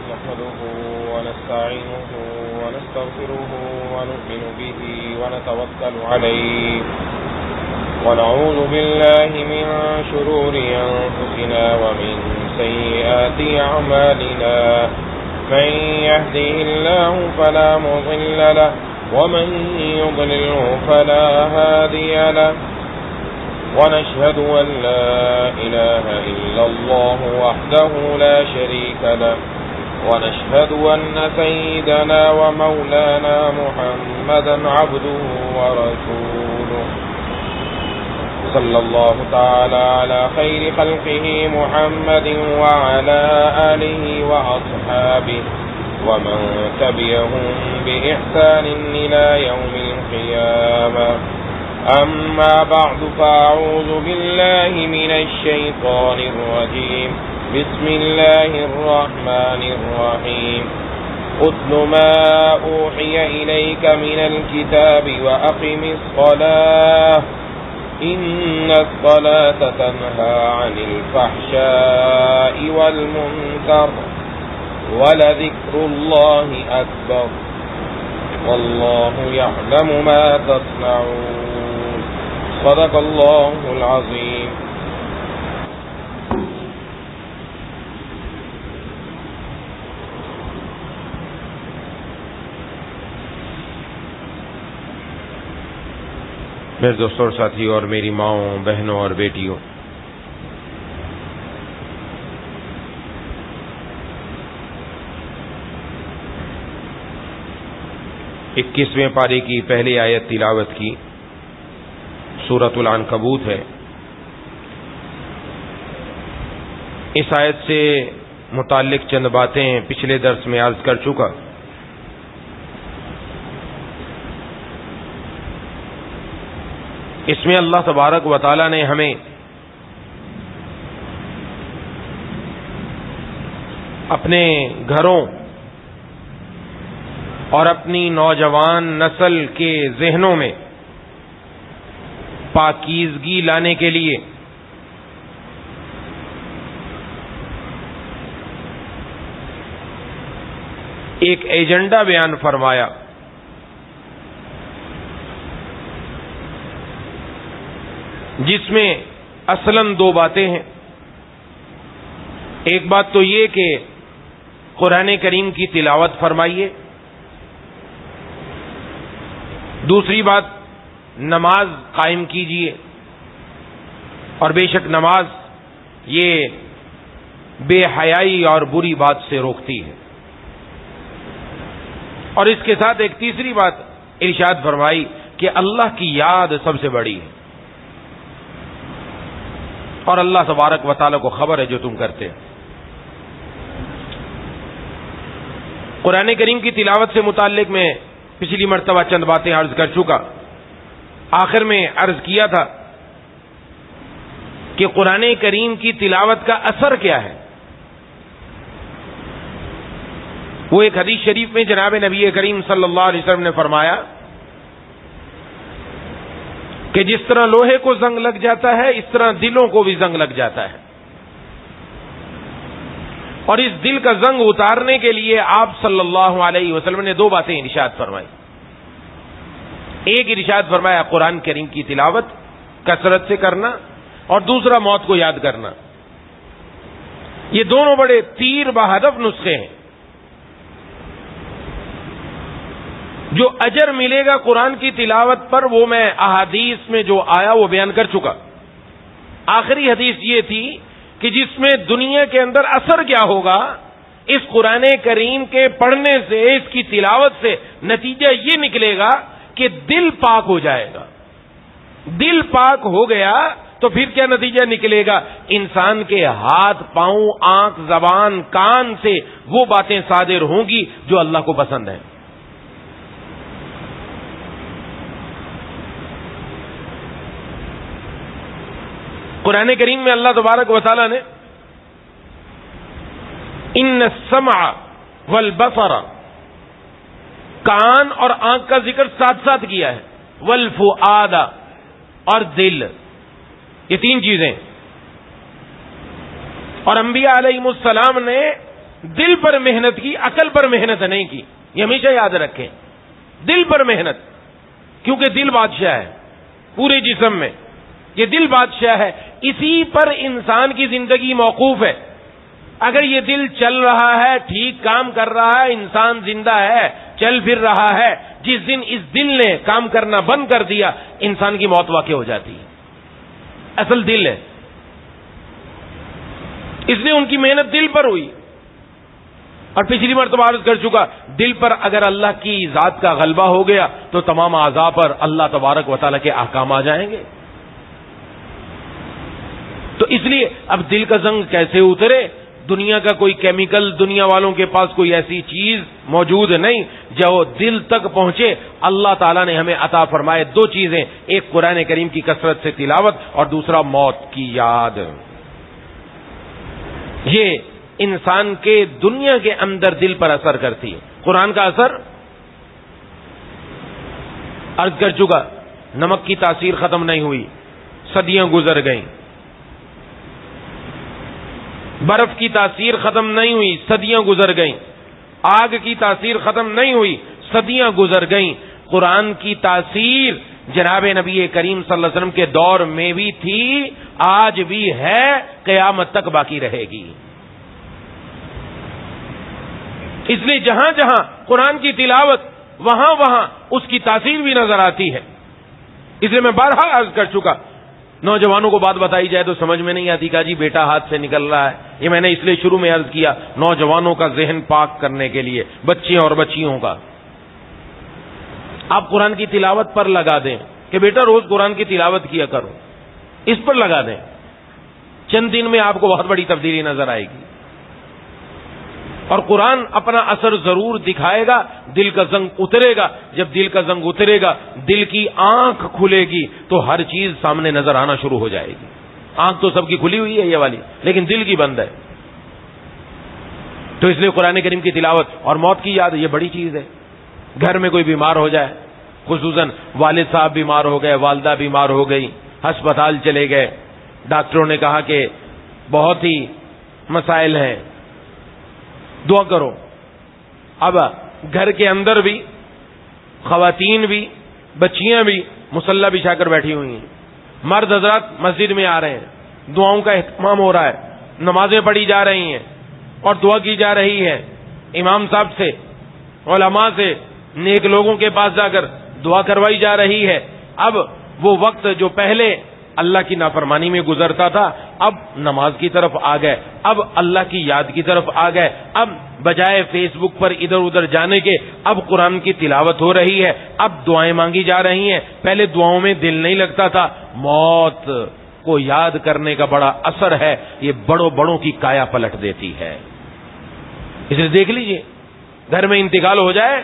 نحمده ونستعينه ونستغفره ونؤمن به ونتوكل عليه ونعوذ بالله من شرور أنفسنا ومن سيئات أعمالنا من يهده الله فلا مضل له ومن يضلله فلا هادي له ونشهد أن لا إله إلا الله وحده لا شريك له ونشهد أن سيدنا ومولانا محمدا عبده ورسوله صلى الله تعالى على خير خلقه محمد وعلى آله وأصحابه ومن تبعهم بإحسان إلى يوم القيامة أما بعد فأعوذ بالله من الشيطان الرجيم بسم الله الرحمن الرحيم اتل ما أوحي إليك من الكتاب وأقم الصلاة إن الصلاة تنهى عن الفحشاء والمنكر ولذكر الله أكبر والله يعلم ما تصنعون صدق الله العظيم. میرے دوستوں اور ساتھیوں اور میری ماؤں بہنوں اور بیٹیوں، اکیسویں پارے کی پہلی آیت تلاوت کی، سورۃ العنکبوت ہے. اس آیت سے متعلق چند باتیں پچھلے درس میں عرض کر چکا. اس میں اللہ تبارک و تعالی نے ہمیں اپنے گھروں اور اپنی نوجوان نسل کے ذہنوں میں پاکیزگی لانے کے لیے ایک ایجنڈا بیان فرمایا. جس میں اصلاً دو باتیں ہیں. ایک بات تو یہ کہ قرآن کریم کی تلاوت فرمائیے، دوسری بات نماز قائم کیجیے. اور بے شک نماز یہ بے حیائی اور بری بات سے روکتی ہے. اور اس کے ساتھ ایک تیسری بات ارشاد فرمائی کہ اللہ کی یاد سب سے بڑی ہے، اور اللہ تبارک و تعالی کو خبر ہے جو تم کرتے ہیں. قرآن کریم کی تلاوت سے متعلق میں پچھلی مرتبہ چند باتیں عرض کر چکا. آخر میں عرض کیا تھا کہ قرآن کریم کی تلاوت کا اثر کیا ہے. وہ ایک حدیث شریف میں جناب نبی کریم صلی اللہ علیہ وسلم نے فرمایا کہ جس طرح لوہے کو زنگ لگ جاتا ہے اس طرح دلوں کو بھی زنگ لگ جاتا ہے. اور اس دل کا زنگ اتارنے کے لیے آپ صلی اللہ علیہ وسلم نے دو باتیں ارشاد فرمائی. ایک ارشاد فرمایا قرآن کریم کی تلاوت کثرت سے کرنا، اور دوسرا موت کو یاد کرنا. یہ دونوں بڑے تیر بہدف نسخے ہیں. جو اجر ملے گا قرآن کی تلاوت پر وہ میں احادیث میں جو آیا وہ بیان کر چکا. آخری حدیث یہ تھی کہ جس میں دنیا کے اندر اثر کیا ہوگا اس قرآن کریم کے پڑھنے سے، اس کی تلاوت سے نتیجہ یہ نکلے گا کہ دل پاک ہو جائے گا. دل پاک ہو گیا تو پھر کیا نتیجہ نکلے گا؟ انسان کے ہاتھ، پاؤں، آنکھ، زبان، کان سے وہ باتیں صادر ہوں گی جو اللہ کو پسند ہیں. قرآن کریم میں اللہ تبارک و تعالی نے ان السمع والبصر، کان اور آنکھ کا ذکر ساتھ ساتھ کیا ہے، والفؤاد اور دل، یہ تین چیزیں. اور انبیاء علیہ السلام نے دل پر محنت کی، عقل پر محنت نہیں کی. یہ ہمیشہ یاد رکھیں، دل پر محنت، کیونکہ دل بادشاہ ہے پورے جسم میں. یہ دل بادشاہ ہے، اسی پر انسان کی زندگی موقوف ہے. اگر یہ دل چل رہا ہے، ٹھیک کام کر رہا ہے، انسان زندہ ہے، چل پھر رہا ہے، جس دن اس دل نے کام کرنا بند کر دیا انسان کی موت واقع ہو جاتی ہے. اصل دل ہے، اس لیے ان کی محنت دل پر ہوئی. اور پچھلی مرتبہ عرض کر چکا، دل پر اگر اللہ کی ذات کا غلبہ ہو گیا تو تمام اعضاء پر اللہ تبارک و تعالیٰ کے احکام آ جائیں گے. تو اس لیے اب دل کا زنگ کیسے اترے؟ دنیا کا کوئی کیمیکل، دنیا والوں کے پاس کوئی ایسی چیز موجود نہیں جو دل تک پہنچے. اللہ تعالیٰ نے ہمیں عطا فرمائے دو چیزیں، ایک قرآن کریم کی کثرت سے تلاوت اور دوسرا موت کی یاد. یہ انسان کے دنیا کے اندر دل پر اثر کرتی ہے. قرآن کا اثر عرض کر چکا، نمک کی تاثیر ختم نہیں ہوئی، صدیاں گزر گئیں. برف کی تاثیر ختم نہیں ہوئی، صدیاں گزر گئیں. آگ کی تاثیر ختم نہیں ہوئی، صدیاں گزر گئیں. قرآن کی تاثیر جناب نبی کریم صلی اللہ علیہ وسلم کے دور میں بھی تھی، آج بھی ہے، قیامت تک باقی رہے گی. اس لیے جہاں جہاں قرآن کی تلاوت وہاں وہاں اس کی تاثیر بھی نظر آتی ہے. اس لیے میں بارہا عرض کر چکا، نوجوانوں کو بات بتائی جائے تو سمجھ میں نہیں آتی کہ جی بیٹا ہاتھ سے نکل رہا ہے. یہ میں نے اس لیے شروع میں عرض کیا، نوجوانوں کا ذہن پاک کرنے کے لیے، بچیاں اور بچیوں کا. آپ قرآن کی تلاوت پر لگا دیں کہ بیٹا روز قرآن کی تلاوت کیا کرو، اس پر لگا دیں. چند دن میں آپ کو بہت بڑی تبدیلی نظر آئے گی. اور قرآن اپنا اثر ضرور دکھائے گا. دل کا زنگ اترے گا. جب دل کا زنگ اترے گا، دل کی آنکھ کھلے گی تو ہر چیز سامنے نظر آنا شروع ہو جائے گی. آنکھ تو سب کی کھلی ہوئی ہے یہ والی، لیکن دل کی بند ہے. تو اس لیے قرآن کریم کی تلاوت اور موت کی یاد یہ بڑی چیز ہے. گھر میں کوئی بیمار ہو جائے، خصوصاً والد صاحب بیمار ہو گئے، والدہ بیمار ہو گئی، ہسپتال چلے گئے، ڈاکٹروں نے کہا کہ بہت ہی مسائل ہیں، دعا کرو. اب گھر کے اندر بھی خواتین بھی، بچیاں بھی مصلی بچھا کر بیٹھی ہوئی ہیں، مرد حضرات مسجد میں آ رہے ہیں، دعاؤں کا اہتمام ہو رہا ہے، نمازیں پڑھی جا رہی ہیں اور دعا کی جا رہی ہے. امام صاحب سے، علماء سے، نیک لوگوں کے پاس جا کر دعا کروائی جا رہی ہے. اب وہ وقت جو پہلے اللہ کی نافرمانی میں گزرتا تھا، اب نماز کی طرف آ گئے، اب اللہ کی یاد کی طرف آ گئے. اب بجائے فیس بک پر ادھر ادھر جانے کے اب قرآن کی تلاوت ہو رہی ہے، اب دعائیں مانگی جا رہی ہیں. پہلے دعاؤں میں دل نہیں لگتا تھا. موت کو یاد کرنے کا بڑا اثر ہے، یہ بڑوں بڑوں کی کایا پلٹ دیتی ہے. اس لیے دیکھ لیجئے، گھر میں انتقال ہو جائے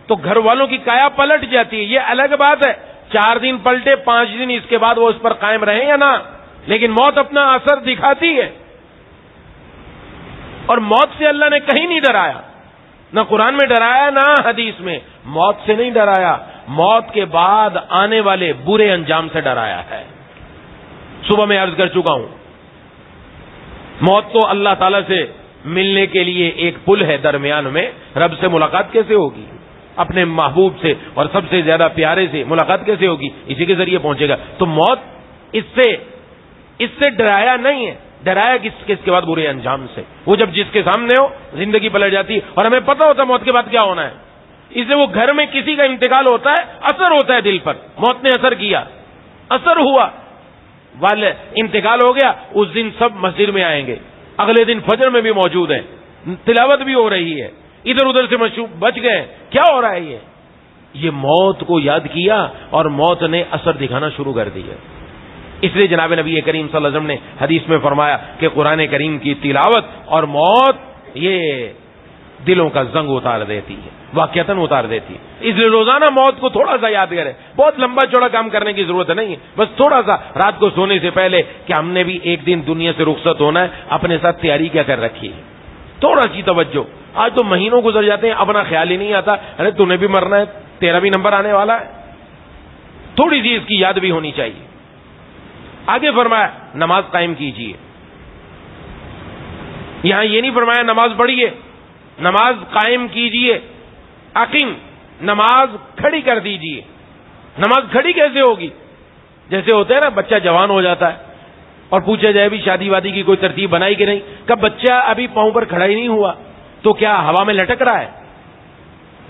تو گھر والوں کی کایا پلٹ جاتی ہے. یہ الگ بات ہے 4 دن پلٹے، 5 دن اس کے بعد وہ اس پر قائم رہیں یا نہ، لیکن موت اپنا اثر دکھاتی ہے. اور موت سے اللہ نے کہیں نہیں ڈرایا، نہ قرآن میں ڈرایا نہ حدیث میں. موت سے نہیں ڈرایا، موت کے بعد آنے والے برے انجام سے ڈرایا ہے. صبح میں عرض کر چکا ہوں، موت تو اللہ تعالی سے ملنے کے لیے ایک پل ہے درمیان میں. رب سے ملاقات کیسے ہوگی؟ اپنے محبوب سے اور سب سے زیادہ پیارے سے ملاقات کیسے ہوگی؟ اسی کے ذریعے پہنچے گا. تو موت اس سے ڈرایا نہیں ہے، ڈرایا کس کے بعد برے انجام سے. وہ جب جس کے سامنے ہو زندگی پلٹ جاتی ہے اور ہمیں پتہ ہوتا ہے موت کے بعد کیا ہونا ہے. اس لیے وہ گھر میں کسی کا انتقال ہوتا ہے، اثر ہوتا ہے دل پر. موت نے اثر کیا، اثر ہوا، والے انتقال ہو گیا، اس دن سب مسجد میں آئیں گے، اگلے دن فجر میں بھی موجود ہیں، تلاوت بھی ہو رہی ہے، ادھر ادھر سے مشروب بچ گئے. کیا ہو رہا ہے؟ یہ موت کو یاد کیا اور موت نے اثر دکھانا شروع کر دیا. اس لیے جناب نبی کریم صلی اللہ علیہ وسلم نے حدیث میں فرمایا کہ قرآن کریم کی تلاوت اور موت یہ دلوں کا زنگ اتار دیتی ہے، واقعتاً اتار دیتی ہے. اس لیے روزانہ موت کو تھوڑا سا یاد کریں. بہت لمبا چوڑا کام کرنے کی ضرورت نہیں ہے، بس تھوڑا سا رات کو سونے سے پہلے کہ ہم نے بھی ایک دن دنیا سے رخصت ہونا ہے، اپنے ساتھ تیاری کیا کر رکھی ہے. تھوڑا سی توجہ. آج تو مہینوں گزر جاتے ہیں، اپنا خیال ہی نہیں آتا، ارے تو نے بھی مرنا ہے، تیرا بھی نمبر آنے والا ہے. تھوڑی سی اس کی یاد بھی ہونی چاہیے. آگے فرمایا نماز قائم کیجیے. یہاں یہ نہیں فرمایا نماز پڑھیے نماز قائم کیجئے، اقیم، نماز کھڑی کر دیجئے۔ نماز کھڑی کیسے ہوگی؟ جیسے ہوتا ہے نا بچہ جوان ہو جاتا ہے اور پوچھا جائے بھی شادی وادی کی کوئی ترتیب بنائی کہ نہیں، کب بچہ ابھی پاؤں پر کھڑا ہی نہیں ہوا تو کیا ہوا میں لٹک رہا ہے؟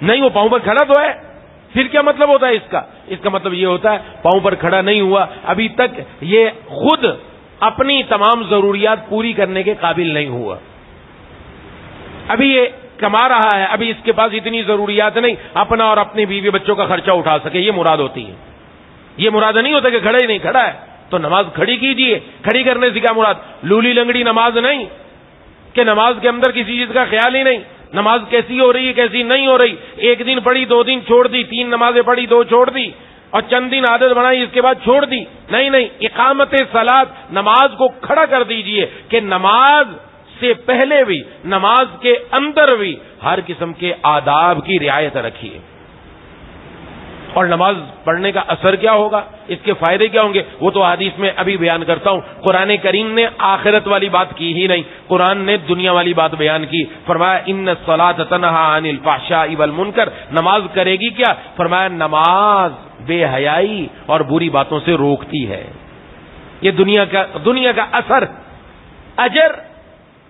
نہیں، وہ پاؤں پر کھڑا تو ہے۔ پھر کیا مطلب ہوتا ہے اس کا؟ اس کا مطلب یہ ہوتا ہے پاؤں پر کھڑا نہیں ہوا، ابھی تک یہ خود اپنی تمام ضروریات پوری کرنے کے قابل نہیں ہوا، ابھی یہ کما رہا ہے، ابھی اس کے پاس اتنی ضروریات نہیں اپنا اور اپنی بیوی بچوں کا خرچہ اٹھا سکے، یہ مراد ہوتی ہے۔ یہ مراد نہیں ہوتا کہ کھڑا ہی نہیں، کھڑا ہے تو نماز کھڑی کیجیے۔ کھڑی کرنے سے کیا مراد؟ لولی لنگڑی نماز نہیں کہ نماز کے اندر کسی چیز کا خیال ہی نہیں، نماز کیسی ہو رہی ہے کیسی نہیں ہو رہی، ایک دن پڑھی 2 دن چھوڑ دی، 3 نمازیں پڑھی 2 چھوڑ دی اور چند دن عادت بنائی اس کے بعد چھوڑ دی، نہیں، اقامت صلاۃ، نماز کو کھڑا کر دیجئے کہ نماز سے پہلے بھی نماز کے اندر بھی ہر قسم کے آداب کی رعایت رکھیے۔ اور نماز پڑھنے کا اثر کیا ہوگا، اس کے فائدے کیا ہوں گے، وہ تو حدیث میں ابھی بیان کرتا ہوں۔ قرآن کریم نے آخرت والی بات کی ہی نہیں، قرآن نے دنیا والی بات بیان کی۔ فرمایا ان الصلاۃ تنہی عن الفحشاء والمنکر، نماز کرے گی کیا؟ فرمایا نماز بے حیائی اور بری باتوں سے روکتی ہے۔ یہ دنیا کا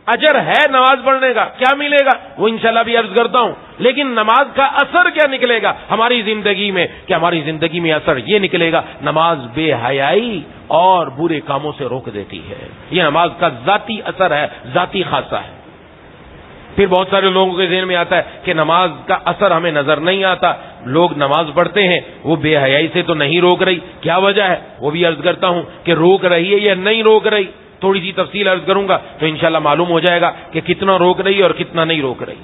اجر ہے نماز پڑھنے کا، کیا ملے گا وہ انشاءاللہ بھی عرض کرتا ہوں، لیکن نماز کا اثر کیا نکلے گا ہماری زندگی میں؟ کہ ہماری زندگی میں اثر یہ نکلے گا نماز بے حیائی اور برے کاموں سے روک دیتی ہے۔ یہ نماز کا ذاتی اثر ہے، ذاتی خاصہ ہے۔ پھر بہت سارے لوگوں کے ذہن میں آتا ہے کہ نماز کا اثر ہمیں نظر نہیں آتا، لوگ نماز پڑھتے ہیں وہ بے حیائی سے تو نہیں روک رہی، کیا وجہ ہے؟ وہ بھی عرض کرتا ہوں کہ روک رہی ہے یا نہیں روک رہی، تھوڑی سی تفصیل عرض کروں گا تو انشاءاللہ معلوم ہو جائے گا کہ کتنا روک رہی ہے اور کتنا نہیں روک رہی۔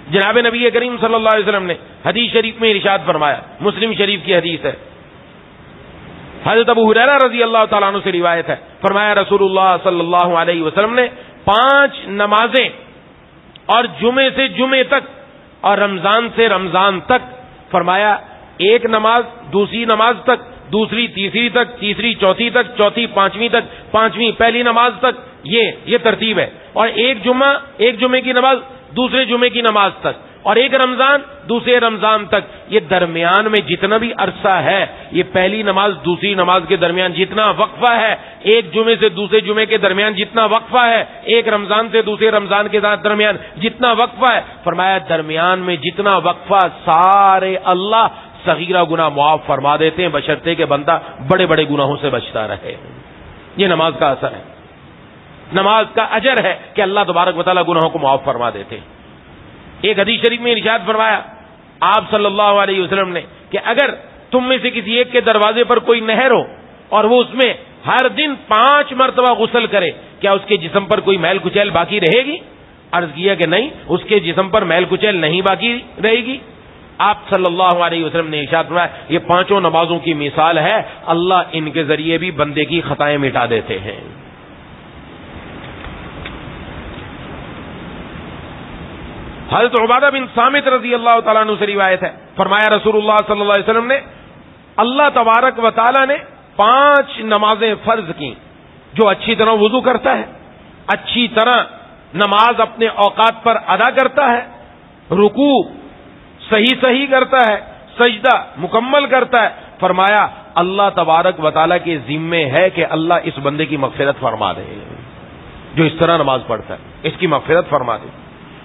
جناب نبی کریم صلی اللہ علیہ وسلم نے حدیث شریف میں ارشاد فرمایا، مسلم شریف کی حدیث ہے، حضرت ابو ہریرہ رضی اللہ تعالیٰ عنہ سے روایت ہے، فرمایا رسول اللہ صلی اللہ علیہ وسلم نے 5 نمازیں اور جمعے سے جمعے تک اور رمضان سے رمضان تک، فرمایا ایک نماز دوسری نماز تک، دوسری تیسری تک، تیسری چوتھی تک، چوتھی پانچویں تک، پانچویں پہلی نماز تک، یہ ترتیب ہے، اور ایک جمعے کی نماز دوسرے جمعے کی نماز تک، اور ایک رمضان دوسرے رمضان تک، یہ درمیان میں جتنا بھی عرصہ ہے، یہ پہلی نماز دوسری نماز کے درمیان جتنا وقفہ ہے، ایک جمعے سے دوسرے جمعے کے درمیان جتنا وقفہ ہے، ایک رمضان سے دوسرے رمضان کے درمیان جتنا وقفہ ہے، فرمایا درمیان میں جتنا وقفہ سارے اللہ صغیرہ گناہ معاف فرما دیتے ہیں، بشرطے کہ بندہ بڑے بڑے گناہوں سے بچتا رہے۔ یہ نماز کا اثر ہے، نماز کا اجر ہے کہ اللہ تبارک و تعالیٰ گناہوں کو معاف فرما دیتے ہیں۔ ایک حدیث شریف میں ارشاد فرمایا آپ صلی اللہ علیہ وسلم نے کہ اگر تم میں سے کسی ایک کے دروازے پر کوئی نہر ہو اور وہ اس میں ہر دن 5 مرتبہ غسل کرے، کیا اس کے جسم پر کوئی میل کچیل باقی رہے گی؟ عرض کیا کہ نہیں، اس کے جسم پر میل کچیل نہیں باقی رہے گی۔ آپ صلی اللہ علیہ وسلم نے ارشاد فرمایا یہ 5 نمازوں کی مثال ہے، اللہ ان کے ذریعے بھی بندے کی خطائیں مٹا دیتے ہیں۔ حضرت عبادہ بن صامت رضی اللہ تعالیٰ عنہ سے روایت ہے، فرمایا رسول اللہ صلی اللہ علیہ وسلم نے اللہ تبارک و تعالیٰ نے 5 نمازیں فرض کی، جو اچھی طرح وضو کرتا ہے، اچھی طرح نماز اپنے اوقات پر ادا کرتا ہے، رکوع صحیح کرتا ہے، سجدہ مکمل کرتا ہے، فرمایا اللہ تبارک و تعالیٰ کے ذمے ہے کہ اللہ اس بندے کی مغفرت فرما دے، جو اس طرح نماز پڑھتا ہے اس کی مغفرت فرما دے،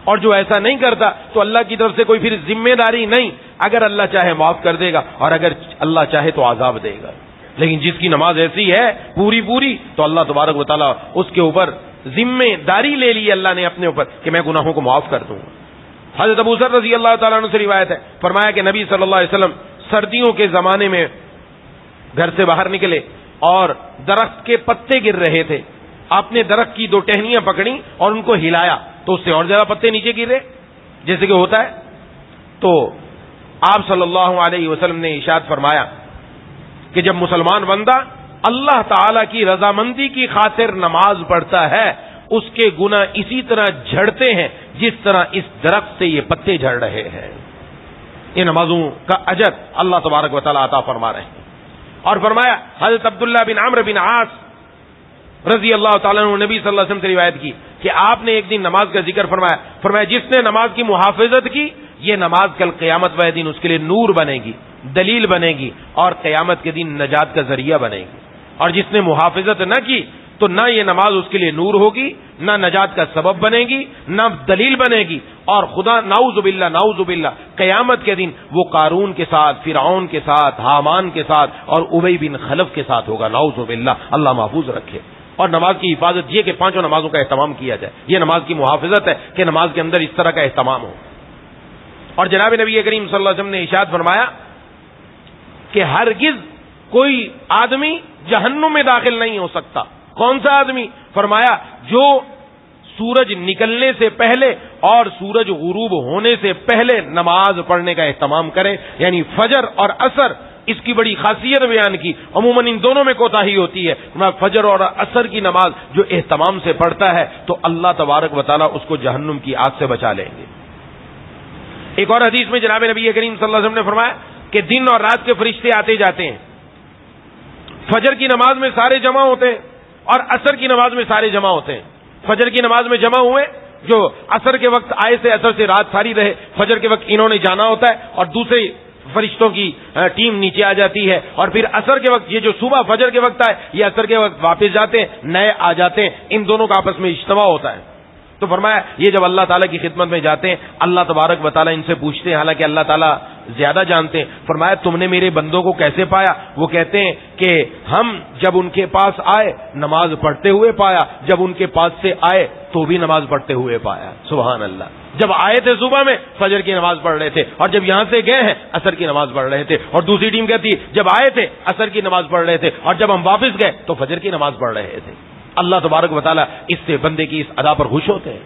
اور جو ایسا نہیں کرتا تو اللہ کی طرف سے کوئی پھر ذمہ داری نہیں، اگر اللہ چاہے معاف کر دے گا اور اگر اللہ چاہے تو عذاب دے گا، لیکن جس کی نماز ایسی ہے پوری تو اللہ تبارک و تعالیٰ اس کے اوپر ذمہ داری لے لی اللہ نے اپنے اوپر کہ میں گناہوں کو معاف کر دوں گا۔ حضرت ابو ذر رضی اللہ تعالیٰ عنہ سے روایت ہے، فرمایا کہ نبی صلی اللہ علیہ وسلم سردیوں کے زمانے میں گھر سے باہر نکلے اور درخت کے پتے گر رہے تھے، آپ نے درخت کی 2 ٹہنیاں پکڑی اور ان کو ہلایا تو اس سے اور زیادہ پتے نیچے گرے جیسے کہ ہوتا ہے، تو آپ صلی اللہ علیہ وسلم نے ارشاد فرمایا کہ جب مسلمان بندہ اللہ تعالی کی رضامندی کی خاطر نماز پڑھتا ہے اس کے گناہ اسی طرح جھڑتے ہیں جس طرح اس درخت سے یہ پتے جھڑ رہے ہیں۔ یہ نمازوں کا اجر اللہ تبارک و تعالیٰ عطا فرما رہے ہیں۔ اور فرمایا حضرت عبداللہ بن عمرو بن عاص رضی اللہ تعالیٰ عنہ نبی صلی اللہ علیہ وسلم سے روایت کی کہ آپ نے ایک دن نماز کا ذکر فرمایا جس نے نماز کی محافظت کی یہ نماز کل قیامت والے دن اس کے لیے نور بنے گی، دلیل بنے گی، اور قیامت کے دن نجات کا ذریعہ بنے گی۔ اور جس نے محافظت نہ کی تو نہ یہ نماز اس کے لیے نور ہوگی، نہ نجات کا سبب بنے گی، نہ دلیل بنے گی، اور خدا نعوذ باللہ قیامت کے دن وہ قارون کے ساتھ، فرعون کے ساتھ، حامان کے ساتھ اور ابی بن خلف کے ساتھ ہوگا، نعوذ باللہ، اللہ محفوظ رکھے۔ اور نماز کی حفاظت یہ کہ 5 نمازوں کا اہتمام کیا جائے، یہ نماز کی محافظت ہے کہ نماز کے اندر اس طرح کا اہتمام ہو۔ اور جناب نبی کریم صلی اللہ علیہ وسلم نے ارشاد فرمایا کہ ہرگز کوئی آدمی جہنم میں داخل نہیں ہو سکتا۔ کون سا آدمی؟ فرمایا جو سورج نکلنے سے پہلے اور سورج غروب ہونے سے پہلے نماز پڑھنے کا اہتمام کرے، یعنی فجر اور عصر، اس کی بڑی خاصیت بیان کی۔ عموماً ان دونوں میں کوتاہی ہوتی ہے، فجر اور عصر کی نماز جو اہتمام سے پڑھتا ہے تو اللہ تبارک و تعالیٰ اس کو جہنم کی آگ سے بچا لیں گے۔ ایک اور حدیث میں جناب نبی کریم صلی اللہ علیہ وسلم نے فرمایا کہ دن اور رات کے فرشتے آتے جاتے ہیں، فجر کی نماز میں سارے جمع ہوتے ہیں اور عصر کی نماز میں سارے جمع ہوتے ہیں۔ فجر کی نماز میں جمع ہوئے جو عصر کے وقت آئے سے عصر سے رات ساری رہے، فجر کے وقت انہوں نے جانا ہوتا ہے اور دوسرے فرشتوں کی ٹیم نیچے آ جاتی ہے، اور پھر عصر کے وقت یہ جو صبح فجر کے وقت آئے یہ عصر کے وقت واپس جاتے ہیں، نئے آ جاتے ہیں، ان دونوں کا آپس میں اجتماع ہوتا ہے۔ تو فرمایا یہ جب اللہ تعالیٰ کی خدمت میں جاتے ہیں اللہ تبارک و تعالیٰ ان سے پوچھتے ہیں، حالانکہ اللہ تعالیٰ زیادہ جانتے ہیں، فرمایا تم نے میرے بندوں کو کیسے پایا؟ وہ کہتے ہیں کہ ہم جب ان کے پاس آئے نماز پڑھتے ہوئے پایا، جب ان کے پاس سے آئے تو بھی نماز پڑھتے ہوئے پایا۔ سبحان اللہ، جب آئے تھے صبح میں فجر کی نماز پڑھ رہے تھے، اور جب یہاں سے گئے ہیں عصر کی نماز پڑھ رہے تھے، اور دوسری ٹیم کہتی ہے جب آئے تھے عصر کی نماز پڑھ رہے تھے اور جب ہم واپس گئے تو فجر کی نماز پڑھ رہے تھے۔ اللہ تبارک و تعالیٰ اس سے بندے کی اس ادا پر خوش ہوتے ہیں۔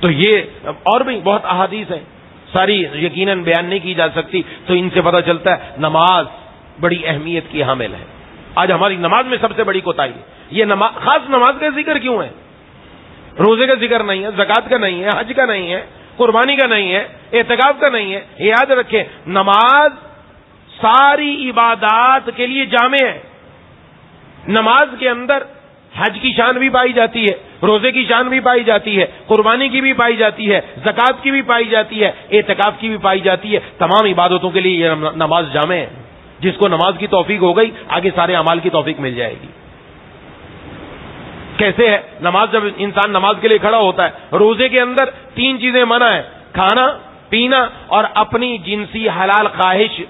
تو یہ اور بھی بہت احادیث ہیں، ساری یقیناً بیان نہیں کی جا سکتی، تو ان سے پتہ چلتا ہے نماز بڑی اہمیت کی حامل ہے۔ آج ہماری نماز میں سب سے بڑی کوتاہی ہے یہ خاص نماز کا ذکر کیوں ہے؟ روزے کا ذکر نہیں ہے، زکوٰۃ کا نہیں ہے، حج کا نہیں ہے، قربانی کا نہیں ہے، اعتکاف کا نہیں ہے۔ یاد رکھیں نماز ساری عبادات کے لیے جامع ہے۔ نماز کے اندر حج کی شان بھی پائی جاتی ہے، روزے کی شان بھی پائی جاتی ہے، قربانی کی بھی پائی جاتی ہے، زکوٰۃ کی بھی پائی جاتی ہے، اعتکاف کی بھی پائی جاتی ہے۔ تمام عبادتوں کے لیے یہ نماز جامع ہے۔ جس کو نماز کی توفیق ہو گئی آگے سارے اعمال کی توفیق مل جائے گی۔ کیسے ہے نماز؟ جب انسان نماز کے لیے کھڑا ہوتا ہے، روزے کے اندر 3 چیزیں منع ہے، کھانا پینا اور اپنی جنسی حلال خواہش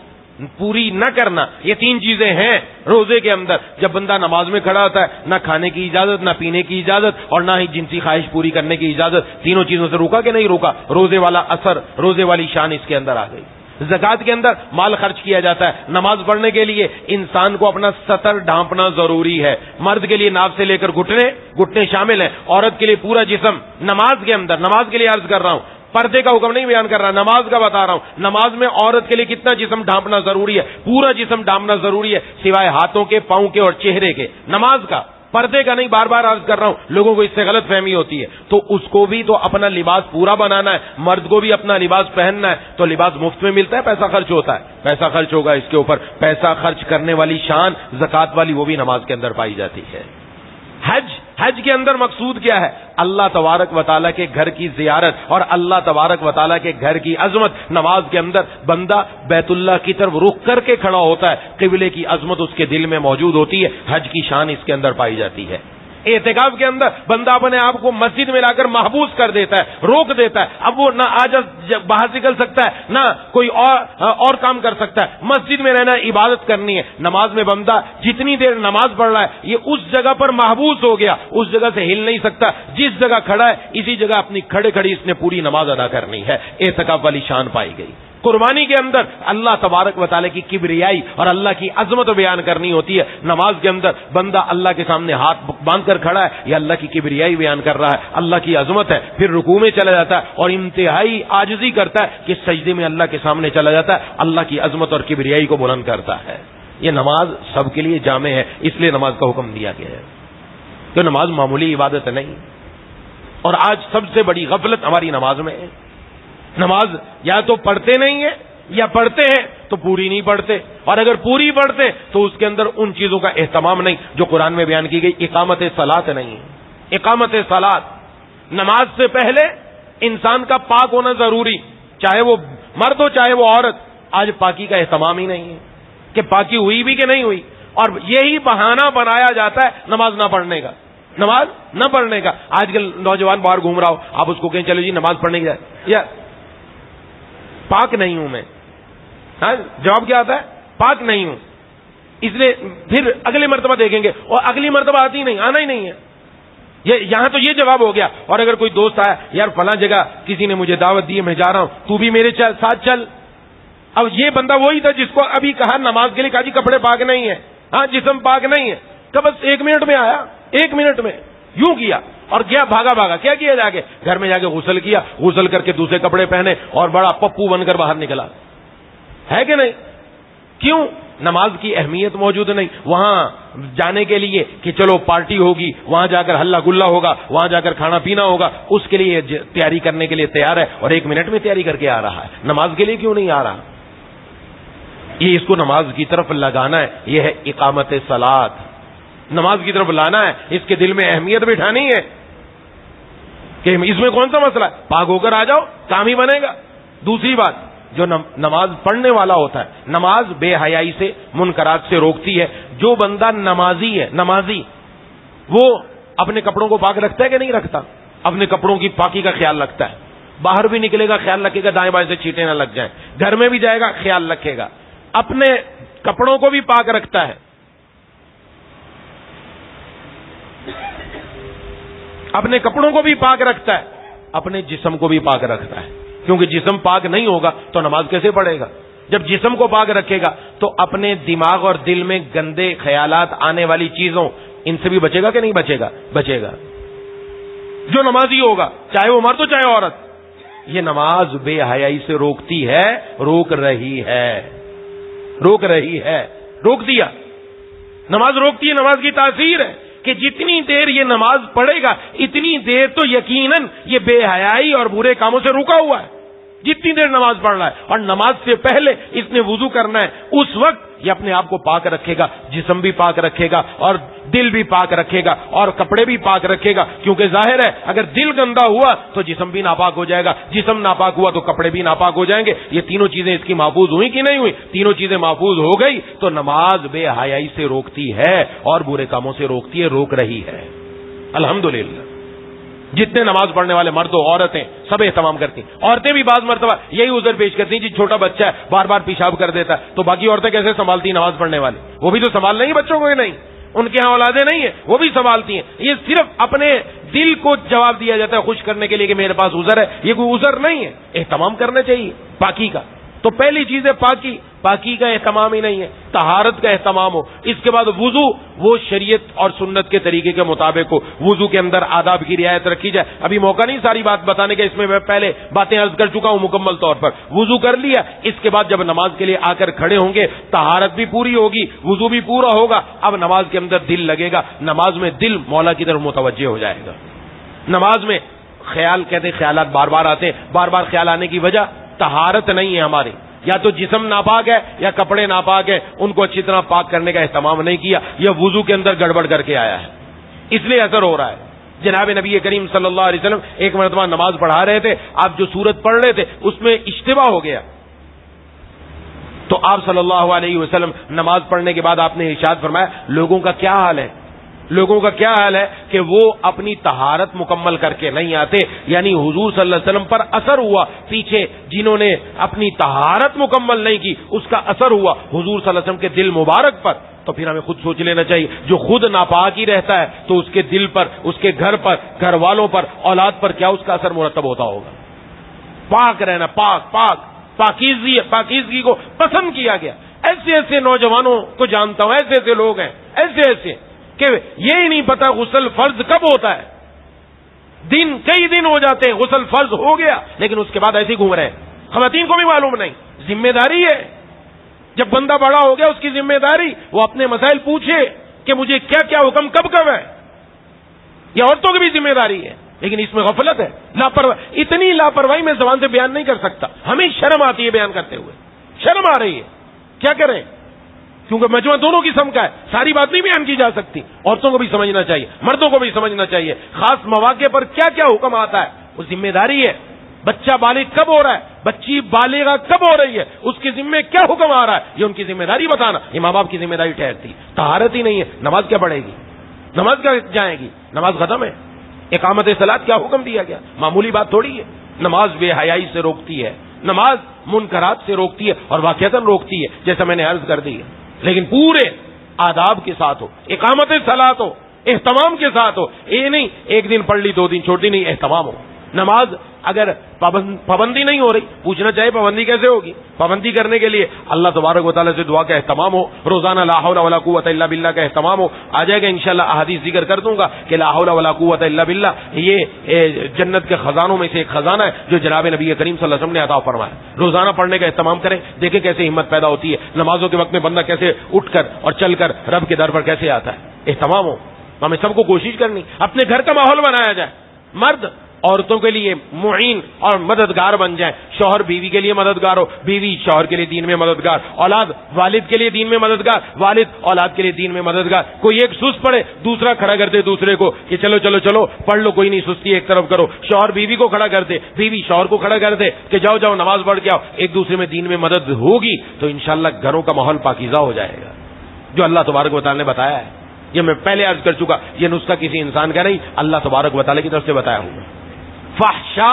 پوری نہ کرنا، یہ 3 چیزیں ہیں روزے کے اندر۔ جب بندہ نماز میں کھڑا ہوتا ہے نہ کھانے کی اجازت، نہ پینے کی اجازت اور نہ ہی جنسی خواہش پوری کرنے کی اجازت۔ تینوں چیزوں سے روکا کہ نہیں روکا؟ روزے والا اثر، روزے والی شان اس کے اندر آ گئی۔ زکوٰۃ کے اندر مال خرچ کیا جاتا ہے۔ نماز پڑھنے کے لیے انسان کو اپنا سطر ڈھانپنا ضروری ہے۔ مرد کے لیے ناف سے لے کر گھٹنے شامل ہیں، عورت کے لیے پورا جسم۔ نماز کے اندر، نماز کے لیے عرض کر رہا ہوں، پردے کا حکم نہیں بیان کر رہا، نماز کا بتا رہا ہوں۔ نماز میں عورت کے لیے کتنا جسم ڈھانپنا ضروری ہے؟ پورا جسم ڈھانپنا ضروری ہے، سوائے ہاتھوں کے، پاؤں کے اور چہرے کے۔ نماز کا، پردے کا نہیں، بار بار عرض کر رہا ہوں، لوگوں کو اس سے غلط فہمی ہوتی ہے۔ تو اس کو بھی تو اپنا لباس پورا بنانا ہے، مرد کو بھی اپنا لباس پہننا ہے۔ تو لباس مفت میں ملتا ہے، پیسہ خرچ ہوتا ہے، پیسہ خرچ ہوگا اس کے اوپر۔ پیسہ خرچ کرنے والی شان زکوٰۃ والی وہ بھی نماز کے اندر پائی جاتی ہے۔ حج کے اندر مقصود کیا ہے؟ اللہ تبارک و تعالیٰ کے گھر کی زیارت اور اللہ تبارک و تعالیٰ کے گھر کی عظمت۔ نماز کے اندر بندہ بیت اللہ کی طرف رخ کر کے کھڑا ہوتا ہے، قبلے کی عظمت اس کے دل میں موجود ہوتی ہے، حج کی شان اس کے اندر پائی جاتی ہے۔ اعتکاف کے اندر بندہ اپنے آپ کو مسجد میں لا کر محبوس کر دیتا ہے، روک دیتا ہے۔ اب وہ نہ آج باہر نکل سکتا ہے، نہ کوئی اور کام کر سکتا ہے، مسجد میں رہنا ہے، عبادت کرنی ہے۔ نماز میں بندہ جتنی دیر نماز پڑھ رہا ہے یہ اس جگہ پر محبوس ہو گیا، اس جگہ سے ہل نہیں سکتا، جس جگہ کھڑا ہے اسی جگہ اپنی کھڑے اس نے پوری نماز ادا کرنی ہے۔ اعتکاف والی شان پائی گئی۔ قربانی کے اندر اللہ تبارک و تعالیٰ کی کبریائی اور اللہ کی عظمت بیان کرنی ہوتی ہے۔ نماز کے اندر بندہ اللہ کے سامنے ہاتھ باندھ کر کھڑا ہے، یہ اللہ کی کبریائی بیان کر رہا ہے، اللہ کی عظمت ہے۔ پھر رکوع میں چلا جاتا ہے اور انتہائی عاجزی کرتا ہے کہ سجدے میں اللہ کے سامنے چلا جاتا ہے، اللہ کی عظمت اور کبریائی کو بلند کرتا ہے۔ یہ نماز سب کے لیے جامع ہے، اس لیے نماز کا حکم دیا گیا ہے کہ نماز معمولی عبادت نہیں۔ اور آج سب سے بڑی غفلت ہماری نماز میں ہے۔ نماز یا تو پڑھتے نہیں ہیں یا پڑھتے ہیں تو پوری نہیں پڑھتے، اور اگر پوری پڑھتے تو اس کے اندر ان چیزوں کا اہتمام نہیں جو قرآن میں بیان کی گئی۔ اقامت صلاۃ نہیں ہے، اقامت صلاۃ نماز سے پہلے انسان کا پاک ہونا ضروری، چاہے وہ مرد ہو چاہے وہ عورت. آج پاکی کا اہتمام ہی نہیں ہے کہ پاکی ہوئی بھی کہ نہیں ہوئی، اور یہی بہانہ بنایا جاتا ہے نماز نہ پڑھنے کا، نماز نہ پڑھنے کا. آج کل نوجوان باہر گھوم رہا ہو، آپ اس کو کہیں چلو جی نماز پڑھنے کی جائے، یا پاک نہیں ہوں میں. ہاں جواب کیا آتا ہے؟ پاک نہیں ہوں. اس لیے پھر اگلی مرتبہ دیکھیں گے، اور اگلی مرتبہ آتی نہیں، آنا ہی نہیں ہے. یہاں تو یہ جواب ہو گیا. اور اگر کوئی دوست آیا، یار فلاں جگہ کسی نے مجھے دعوت دی ہے، میں جا رہا ہوں، تو بھی میرے ساتھ چل. اب یہ بندہ وہی تھا جس کو ابھی کہا نماز کے لیے، کہا جی کپڑے پاک نہیں ہے، ہاں جسم پاک نہیں ہے، کہ بس 1 منٹ میں آیا، 1 منٹ میں یوں کیا اور گیا، بھاگا. کیا کیا؟ جا کے گھر میں جا کے غسل کیا، غسل کر کے دوسرے کپڑے پہنے اور بڑا پپو بن کر باہر نکلا. ہے کہ نہیں؟ کیوں؟ نماز کی اہمیت موجود نہیں. وہاں جانے کے لیے کہ چلو پارٹی ہوگی، وہاں جا کر ہلا گلا ہوگا، وہاں جا کر کھانا پینا ہوگا، اس کے لیے تیاری کرنے کے لیے تیار ہے، اور 1 منٹ میں تیاری کر کے آ رہا ہے. نماز کے لیے کیوں نہیں آ رہا؟ یہ اس کو نماز کی طرف لگانا ہے. یہ ہے اقامت صلاۃ. نماز کی طرف لانا ہے، اس کے دل میں اہمیت بٹھانی ہے کہ اس میں کون سا مسئلہ ہے، پاک ہو کر آ جاؤ، کام ہی بنے گا. دوسری بات، جو نماز پڑھنے والا ہوتا ہے، نماز بے حیائی سے، منکرات سے روکتی ہے. جو بندہ نمازی ہے، نمازی، وہ اپنے کپڑوں کو پاک رکھتا ہے کہ نہیں رکھتا؟ اپنے کپڑوں کی پاکی کا خیال رکھتا ہے. باہر بھی نکلے گا خیال رکھے گا دائیں بائیں سے چیٹیں نہ لگ جائیں، گھر میں بھی جائے گا خیال رکھے گا، اپنے کپڑوں کو بھی پاک رکھتا ہے، اپنے کپڑوں کو بھی پاک رکھتا ہے، اپنے جسم کو بھی پاک رکھتا ہے. کیونکہ جسم پاک نہیں ہوگا تو نماز کیسے پڑھے گا؟ جب جسم کو پاک رکھے گا تو اپنے دماغ اور دل میں گندے خیالات آنے والی چیزوں، ان سے بھی بچے گا کہ نہیں بچے گا؟ بچے گا. جو نمازی ہوگا، چاہے وہ مرد ہو چاہے عورت، یہ نماز بے حیائی سے روکتی ہے، روک رہی ہے، روک رہی ہے، روک دیا. نماز روکتی ہے. نماز کی تاثیر ہے کہ جتنی دیر یہ نماز پڑھے گا اتنی دیر تو یقیناً یہ بے حیائی اور برے کاموں سے رکا ہوا ہے. جتنی دیر نماز پڑھ رہا ہے، اور نماز سے پہلے اس نے وضو کرنا ہے، اس وقت یہ اپنے آپ کو پاک رکھے گا، جسم بھی پاک رکھے گا اور دل بھی پاک رکھے گا اور کپڑے بھی پاک رکھے گا. کیونکہ ظاہر ہے اگر دل گندا ہوا تو جسم بھی ناپاک ہو جائے گا، جسم ناپاک ہوا تو کپڑے بھی ناپاک ہو جائیں گے. یہ تینوں چیزیں اس کی محفوظ ہوئی کہ نہیں ہوئی؟ تینوں چیزیں محفوظ ہو گئی تو نماز بے حیائی سے روکتی ہے اور برے کاموں سے روکتی ہے، روک رہی ہے. الحمدللہ جتنے نماز پڑھنے والے مرد و عورتیں سب اہتمام کرتی ہیں. عورتیں بھی بعض مرتبہ یہی عذر پیش کرتی ہیں، جی چھوٹا بچہ ہے بار بار پیشاب کر دیتا ہے، تو باقی عورتیں کیسے سنبھالتی ہیں نماز پڑھنے والی؟ وہ بھی تو سنبھال نہیں بچوں کو، ہی نہیں ان کے ہاں اولادیں نہیں ہیں، وہ بھی سنبھالتی ہیں. یہ صرف اپنے دل کو جواب دیا جاتا ہے خوش کرنے کے لیے کہ میرے پاس عذر ہے. یہ کوئی عذر نہیں ہے. اہتمام کرنا چاہیے پاکی کا. تو پہلی چیز ہے پاکی. پاکی کا اہتمام ہی نہیں ہے، طہارت کا اہتمام ہو. اس کے بعد وضو، وہ شریعت اور سنت کے طریقے کے مطابق ہو. وضو کے اندر آداب کی رعایت رکھی جائے. ابھی موقع نہیں ساری بات بتانے کا، اس میں میں پہلے باتیں عرض کر چکا ہوں مکمل طور پر. وضو کر لیا، اس کے بعد جب نماز کے لیے آ کر کھڑے ہوں گے طہارت بھی پوری ہوگی، وضو بھی پورا ہوگا. اب نماز کے اندر دل لگے گا، نماز میں دل مولا کی طرف متوجہ ہو جائے گا. نماز میں خیال، کہتے خیالات بار بار آتے ہیں. بار بار خیال آنے کی وجہ طہارت نہیں ہے ہماری، یا تو جسم ناپاک ہے یا کپڑے ناپاک ہیں، ان کو اچھی طرح پاک کرنے کا اہتمام نہیں کیا، یا وضو کے اندر گڑبڑ کر کے آیا ہے، اس لیے اثر ہو رہا ہے. جناب نبی کریم صلی اللہ علیہ وسلم ایک مرتبہ نماز پڑھا رہے تھے، آپ جو سورت پڑھ رہے تھے اس میں اشتباہ ہو گیا، تو آپ صلی اللہ علیہ وسلم نماز پڑھنے کے بعد آپ نے ارشاد فرمایا لوگوں کا کیا حال ہے؟ لوگوں کا کیا حال ہے کہ وہ اپنی طہارت مکمل کر کے نہیں آتے. یعنی حضور صلی اللہ علیہ وسلم پر اثر ہوا، پیچھے جنہوں نے اپنی طہارت مکمل نہیں کی اس کا اثر ہوا حضور صلی اللہ علیہ وسلم کے دل مبارک پر. تو پھر ہمیں خود سوچ لینا چاہیے، جو خود ناپاک ہی رہتا ہے تو اس کے دل پر، اس کے گھر پر، گھر والوں پر، اولاد پر کیا اس کا اثر مرتب ہوتا ہوگا. پاک رہنا، پاک پاک پاکیزگی کو پسند کیا گیا. ایسے ایسے نوجوانوں کو جانتا ہوں، ایسے ایسے لوگ ہیں، ایسے ایسے کہ یہ ہی نہیں پتا غسل فرض کب ہوتا ہے. کئی دن ہو جاتے ہیں غسل فرض ہو گیا لیکن اس کے بعد ایسے ہی گھوم رہے ہیں. خواتین کو بھی معلوم نہیں. ذمہ داری ہے، جب بندہ بڑا ہو گیا اس کی ذمہ داری وہ اپنے مسائل پوچھے کہ مجھے کیا کیا حکم کب کب ہے. یہ عورتوں کی بھی ذمہ داری ہے لیکن اس میں غفلت ہے، لاپرواہی. اتنی لاپرواہی میں زبان سے بیان نہیں کر سکتا. ہمیں شرم آتی ہے بیان کرتے ہوئے، شرم آ رہی ہے. کیا کریں؟ کیونکہ مجمع دونوں قسم کا ہے، ساری بات نہیں بیان کی جا سکتی. عورتوں کو بھی سمجھنا چاہیے، مردوں کو بھی سمجھنا چاہیے خاص مواقع پر کیا کیا حکم آتا ہے. وہ ذمہ داری ہے. بچہ بالغ کب ہو رہا ہے، بچی بالغہ کب ہو رہی ہے، اس کے ذمے کیا حکم آ رہا ہے، یہ ان کی ذمہ داری بتانا. یہ ماں باپ کی ذمہ داری ٹھہرتی. طہارت ہی نہیں ہے، نماز کیا پڑھے گی، نماز کیا جائے گی، نماز ختم ہے. اقامت صلاۃ کیا حکم دیا گیا، معمولی بات تھوڑی ہے. نماز بے حیائی سے روکتی ہے، نماز منکرات سے روکتی ہے اور واقعتاً روکتی ہے جیسا میں نے عرض کر دی ہے. لیکن پورے آداب کے ساتھ ہو، اقامت صلاۃ ہو، اہتمام کے ساتھ ہو. یہ نہیں ایک دن پڑھ لی 2 دن چھوٹی نہیں، اہتمام ہو. نماز اگر پابندی نہیں ہو رہی، پوچھنا چاہیے پابندی کیسے ہوگی. پابندی کرنے کے لیے اللہ تبارک و تعالیٰ سے دعا کا اہتمام ہو، روزانہ لا حول ولا قوت الا باللہ کا اہتمام ہو. آ جائے گا انشاءاللہ، احادیث ذکر کر دوں گا کہ لا حول ولا قوت الا باللہ یہ جنت کے خزانوں میں سے ایک خزانہ ہے جو جناب نبی کریم صلی اللہ علیہ وسلم نے عطا فرمایا. روزانہ پڑھنے کا اہتمام کریں، دیکھیں کیسے ہمت پیدا ہوتی ہے. نمازوں کے وقت میں بندہ کیسے اٹھ کر اور چل کر رب کے در پر کیسے آتا ہے. اہتمام ہو. ہمیں سب کو کوشش کرنی اپنے گھر کا ماحول بنایا جائے. مرد عورتوں کے لیے معین اور مددگار بن جائے. شوہر بیوی کے لیے مددگار ہو، بیوی شوہر کے لیے دین میں مددگار، اولاد والد کے لیے دین میں مددگار، والد اولاد کے لیے دین میں مددگار. کوئی ایک سست پڑے دوسرا کھڑا کر دے دوسرے کو کہ چلو چلو چلو پڑھ لو، کوئی نہیں، سستی ایک طرف کرو. شوہر بیوی کو کھڑا کر دے، بیوی شوہر کو کھڑا کر دے کہ جاؤ جاؤ نماز پڑھ کے آؤ. ایک دوسرے میں دین میں مدد ہوگی تو انشاءاللہ گھروں کا ماحول پاکیزہ ہو جائے گا. جو اللہ تبارک و تعالیٰ نے بتایا ہے، یہ میں پہلے عرض کر چکا، یہ نسخہ کسی انسان کا نہیں، اللہ تبارک و تعالیٰ کی طرف سے بتایا ہوں. فحشا،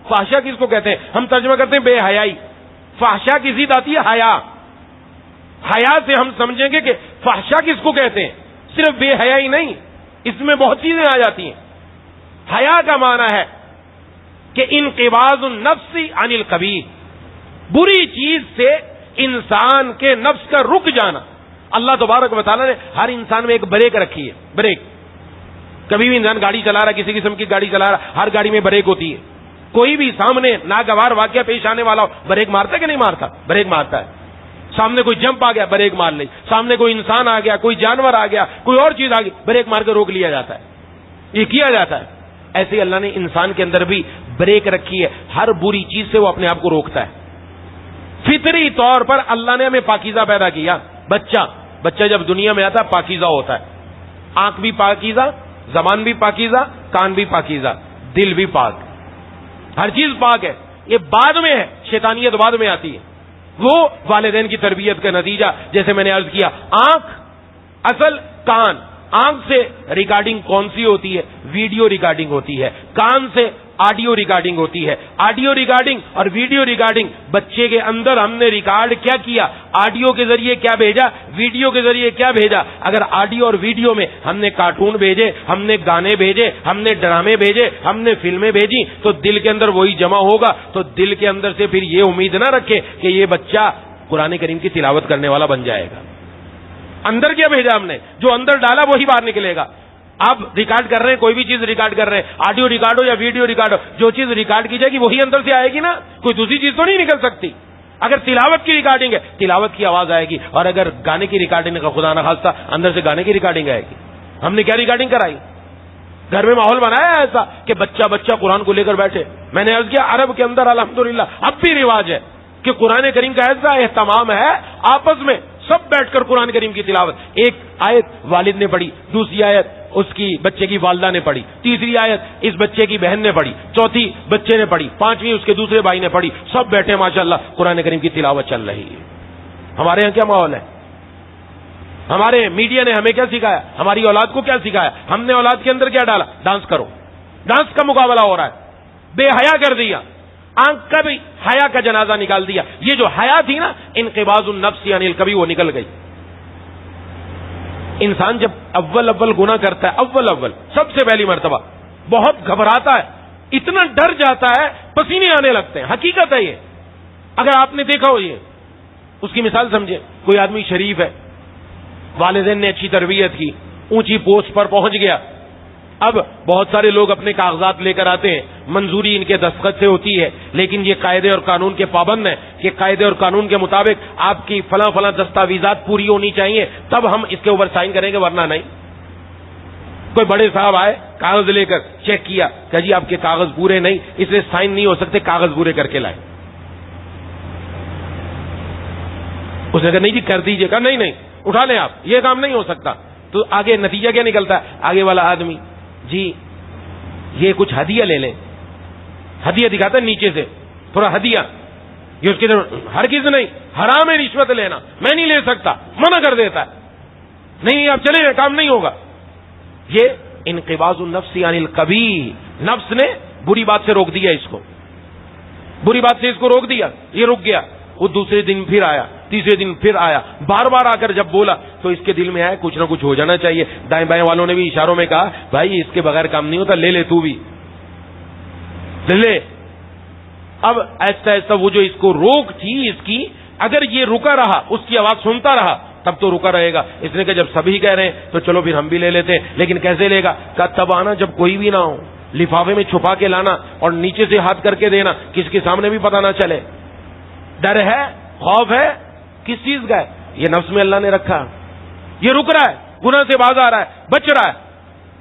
فحشا کس کو کہتے ہیں؟ ہم ترجمہ کرتے ہیں بے حیائی. فحشا کی ضد آتی ہے حیا. حیا سے ہم سمجھیں گے کہ فحشا کس کو کہتے ہیں. صرف بے حیائی نہیں، اس میں بہت چیزیں آ جاتی ہیں. حیا کا معنی ہے کہ انقباض النفس عن القبیح، بری چیز سے انسان کے نفس کا رک جانا. اللہ تبارک و تعالیٰ نے ہر انسان میں ایک بریک رکھی ہے. بریک، کبھی بھی انسان گاڑی چلا رہا ہے، کسی قسم کی گاڑی چلا رہا ہے، ہر گاڑی میں بریک ہوتی ہے. کوئی بھی سامنے ناگوار واقعہ پیش آنے والا ہو، بریک مارتا ہے کہ نہیں مارتا؟ بریک مارتا ہے. سامنے کوئی جمپ آ گیا، بریک مار لی. سامنے کوئی انسان آ گیا، کوئی جانور آ گیا، کوئی اور چیز آ گئی، بریک مار کے روک لیا جاتا ہے. یہ کیا جاتا ہے. ایسے ہی اللہ نے انسان کے اندر بھی بریک رکھی ہے. ہر بری چیز سے وہ اپنے آپ کو روکتا ہے. فطری طور پر اللہ نے ہمیں پاکیزہ پیدا کیا. بچہ جب دنیا میں آتا ہے پاکیزہ ہوتا ہے. آنکھ بھی پاکیزہ، زبان بھی پاکیزہ، کان بھی پاکیزہ، دل بھی پاک، ہر چیز پاک ہے. یہ بعد میں ہے، شیطانیت بعد میں آتی ہے. وہ والدین کی تربیت کا نتیجہ. جیسے میں نے عرض کیا، آنکھ اصل، کان. آنکھ سے ریکارڈنگ کون سی ہوتی ہے؟ ویڈیو ریکارڈنگ ہوتی ہے. کان سے آڈیو ریکارڈنگ ہوتی ہے. آڈیو ریکارڈنگ اور ویڈیو ریکارڈنگ، بچے کے اندر ہم نے ریکارڈ کیا کیا، آڈیو کے ذریعے کیا بھیجا، ویڈیو کے ذریعے کیا بھیجا. اگر آڈیو اور ویڈیو میں ہم نے کارٹون بھیجے، ہم نے گانے بھیجے، ہم نے ڈرامے بھیجے، ہم نے فلمیں بھیجی، تو دل کے اندر وہی جمع ہوگا. تو دل کے اندر سے پھر یہ امید نہ رکھے کہ یہ بچہ قرآن کریم کی تلاوت کرنے والا بن جائے گا. اندر کیا بھیجا ہم نے، جو اندر ڈالا وہی باہر نکلے گا. آپ ریکارڈ کر رہے ہیں، کوئی بھی چیز ریکارڈ کر رہے ہیں، آڈیو ریکارڈ ہو یا ویڈیو ریکارڈ ہو، جو چیز ریکارڈ کی جائے گی وہی اندر سے آئے گی نا، کوئی دوسری چیز تو نہیں نکل سکتی. اگر تلاوت کی ریکارڈنگ ہے، تلاوت کی آواز آئے گی. اور اگر گانے کی ریکارڈنگ کا خدا نخواستہ اندر سے گانے کی ریکارڈنگ آئے گی. ہم نے کیا ریکارڈنگ کرائی؟ گھر میں ماحول بنایا ہے ایسا کہ بچہ قرآن کو لے کر بیٹھے. میں نے عرض کیا، عرب کے اندر الحمدللہ اب بھی رواج ہے کہ قرآن کریم کا ایسا اہتمام ہے، آپس میں سب بیٹھ کر قرآن کریم کی تلاوت. ایک آیت والد نے پڑھی، دوسری آیت اس کی بچے کی والدہ نے پڑھی، تیسری آیت اس بچے کی بہن نے پڑھی، چوتھی بچے نے پڑھی، پانچویں اس کے دوسرے بھائی نے پڑھی. سب بیٹھے ماشاءاللہ قرآن کریم کی تلاوت چل رہی ہے. ہمارے یہاں کیا ماحول ہے؟ ہمارے میڈیا نے ہمیں کیا سکھایا؟ ہماری اولاد کو کیا سکھایا؟ ہم نے اولاد کے اندر کیا ڈالا؟ ڈانس کرو. ڈانس کا مقابلہ ہو رہا ہے. بے حیا کر دیا. آنکھ کا بھی حیا کا جنازہ نکال دیا. یہ جو حیا تھی نا، انقباض النفس یعنی کبھی وہ نکل گئی. انسان جب اول گناہ کرتا ہے، اول سب سے پہلی مرتبہ بہت گھبراتا ہے، اتنا ڈر جاتا ہے، پسینے آنے لگتے ہیں. حقیقت ہے یہ. اگر آپ نے دیکھا ہو، یہ اس کی مثال سمجھے. کوئی آدمی شریف ہے، والدین نے اچھی تربیت کی، اونچی پوسٹ پر پہنچ گیا. اب بہت سارے لوگ اپنے کاغذات لے کر آتے ہیں، منظوری ان کے دستخط سے ہوتی ہے، لیکن یہ قاعدے اور قانون کے پابند ہیں کہ قاعدے اور قانون کے مطابق آپ کی فلاں دستاویزات پوری ہونی چاہیے، تب ہم اس کے اوپر سائن کریں گے، ورنہ نہیں. کوئی بڑے صاحب آئے، کاغذ لے کر چیک کیا کہ جی آپ کے کاغذ پورے نہیں، اس لیے سائن نہیں ہو سکتے، کاغذ پورے کر کے لائے. اس نے کہا نہیں جی کر دیجیے. کہا نہیں، اٹھا لیں آپ, یہ کام نہیں ہو سکتا. تو آگے نتیجہ کیا نکلتا ہے؟ آگے والا آدمی جی یہ کچھ ہدیہ لے لیں, ہدیہ دکھاتا ہے نیچے سے تھوڑا ہدیہ, یہ اس کی طرف ہرگز نہیں, حرام ہے رشوت لینا, میں نہیں لے سکتا, منع کر دیتا ہے, نہیں آپ چلے کام نہیں ہوگا. یہ انقباض النفس عن القبیح, نفس نے بری بات سے روک دیا, اس کو بری بات سے اس کو روک دیا, یہ رک گیا. وہ دوسرے دن پھر آیا, تیسرے دن پھر آیا, بار بار آ کر جب بولا تو اس کے دل میں آیا کچھ نہ کچھ ہو جانا چاہیے. دائیں بائیں والوں نے بھی اشاروں میں کہا بھائی اس کے بغیر کام نہیں ہوتا, لے لے تو بھی لے. اب ایسا ایسا وہ جو اس کو روک تھی اس کی, اگر یہ رکا رہا, اس کی آواز سنتا رہا تب تو رکا رہے گا. اس نے کہا جب سبھی کہہ رہے ہیں تو چلو پھر ہم بھی لے لیتے ہیں, لیکن کیسے لے گا؟ کہا تب آنا جب کوئی بھی نہ ہو, لفافے میں چھپا کے لانا اور نیچے سے ہاتھ کر کے دینا, کس کے سامنے بھی پتہ نہ چلے. ڈر ہے, خوف ہے, کس چیز کا ہے؟ یہ نفس میں اللہ نے رکھا. یہ رک رہا ہے, گناہ سے باز آ رہا ہے, بچ رہا ہے,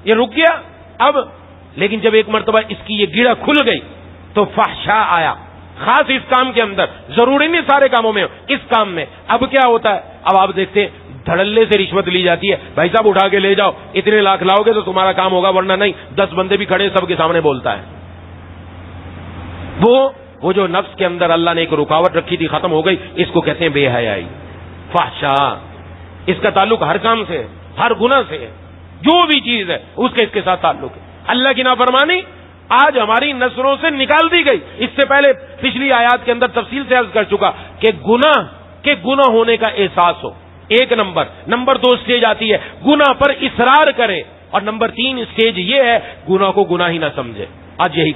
یہ رک گیا. اب لیکن جب ایک مرتبہ اس کی یہ گیڑا کھل گئی تو فحشاء آیا, خاص اس کام کے اندر, ضروری نہیں سارے کاموں میں, اس کام میں. اب کیا ہوتا ہے؟ اب آپ دیکھتے ہیں دھڑلے سے رشوت لی جاتی ہے, بھائی صاحب اٹھا کے لے جاؤ, اتنے لاکھ لاؤ گے تو تمہارا کام ہوگا, ورنہ نہیں. 10 بندے بھی کھڑے سب کے سامنے بولتا ہے. وہ جو نفس کے اندر اللہ نے ایک رکاوٹ رکھی تھی ختم ہو گئی, اس کو کہتے ہیں بے حیائی, فحشاء. اس کا تعلق ہر کام سے, ہر گناہ سے, جو بھی چیز ہے اس کے ساتھ تعلق ہے. اللہ کی نافرمانی آج ہماری نسلوں سے نکال دی گئی. اس سے پہلے پچھلی آیات کے اندر تفصیل سے عرض کر چکا کہ گناہ ہونے کا احساس ہو, ایک نمبر 2 اسٹیج آتی ہے گناہ پر اصرار کرے, اور نمبر 3 اسٹیج یہ ہے گناہ کو گناہ ہی نہ سمجھے. آج یہی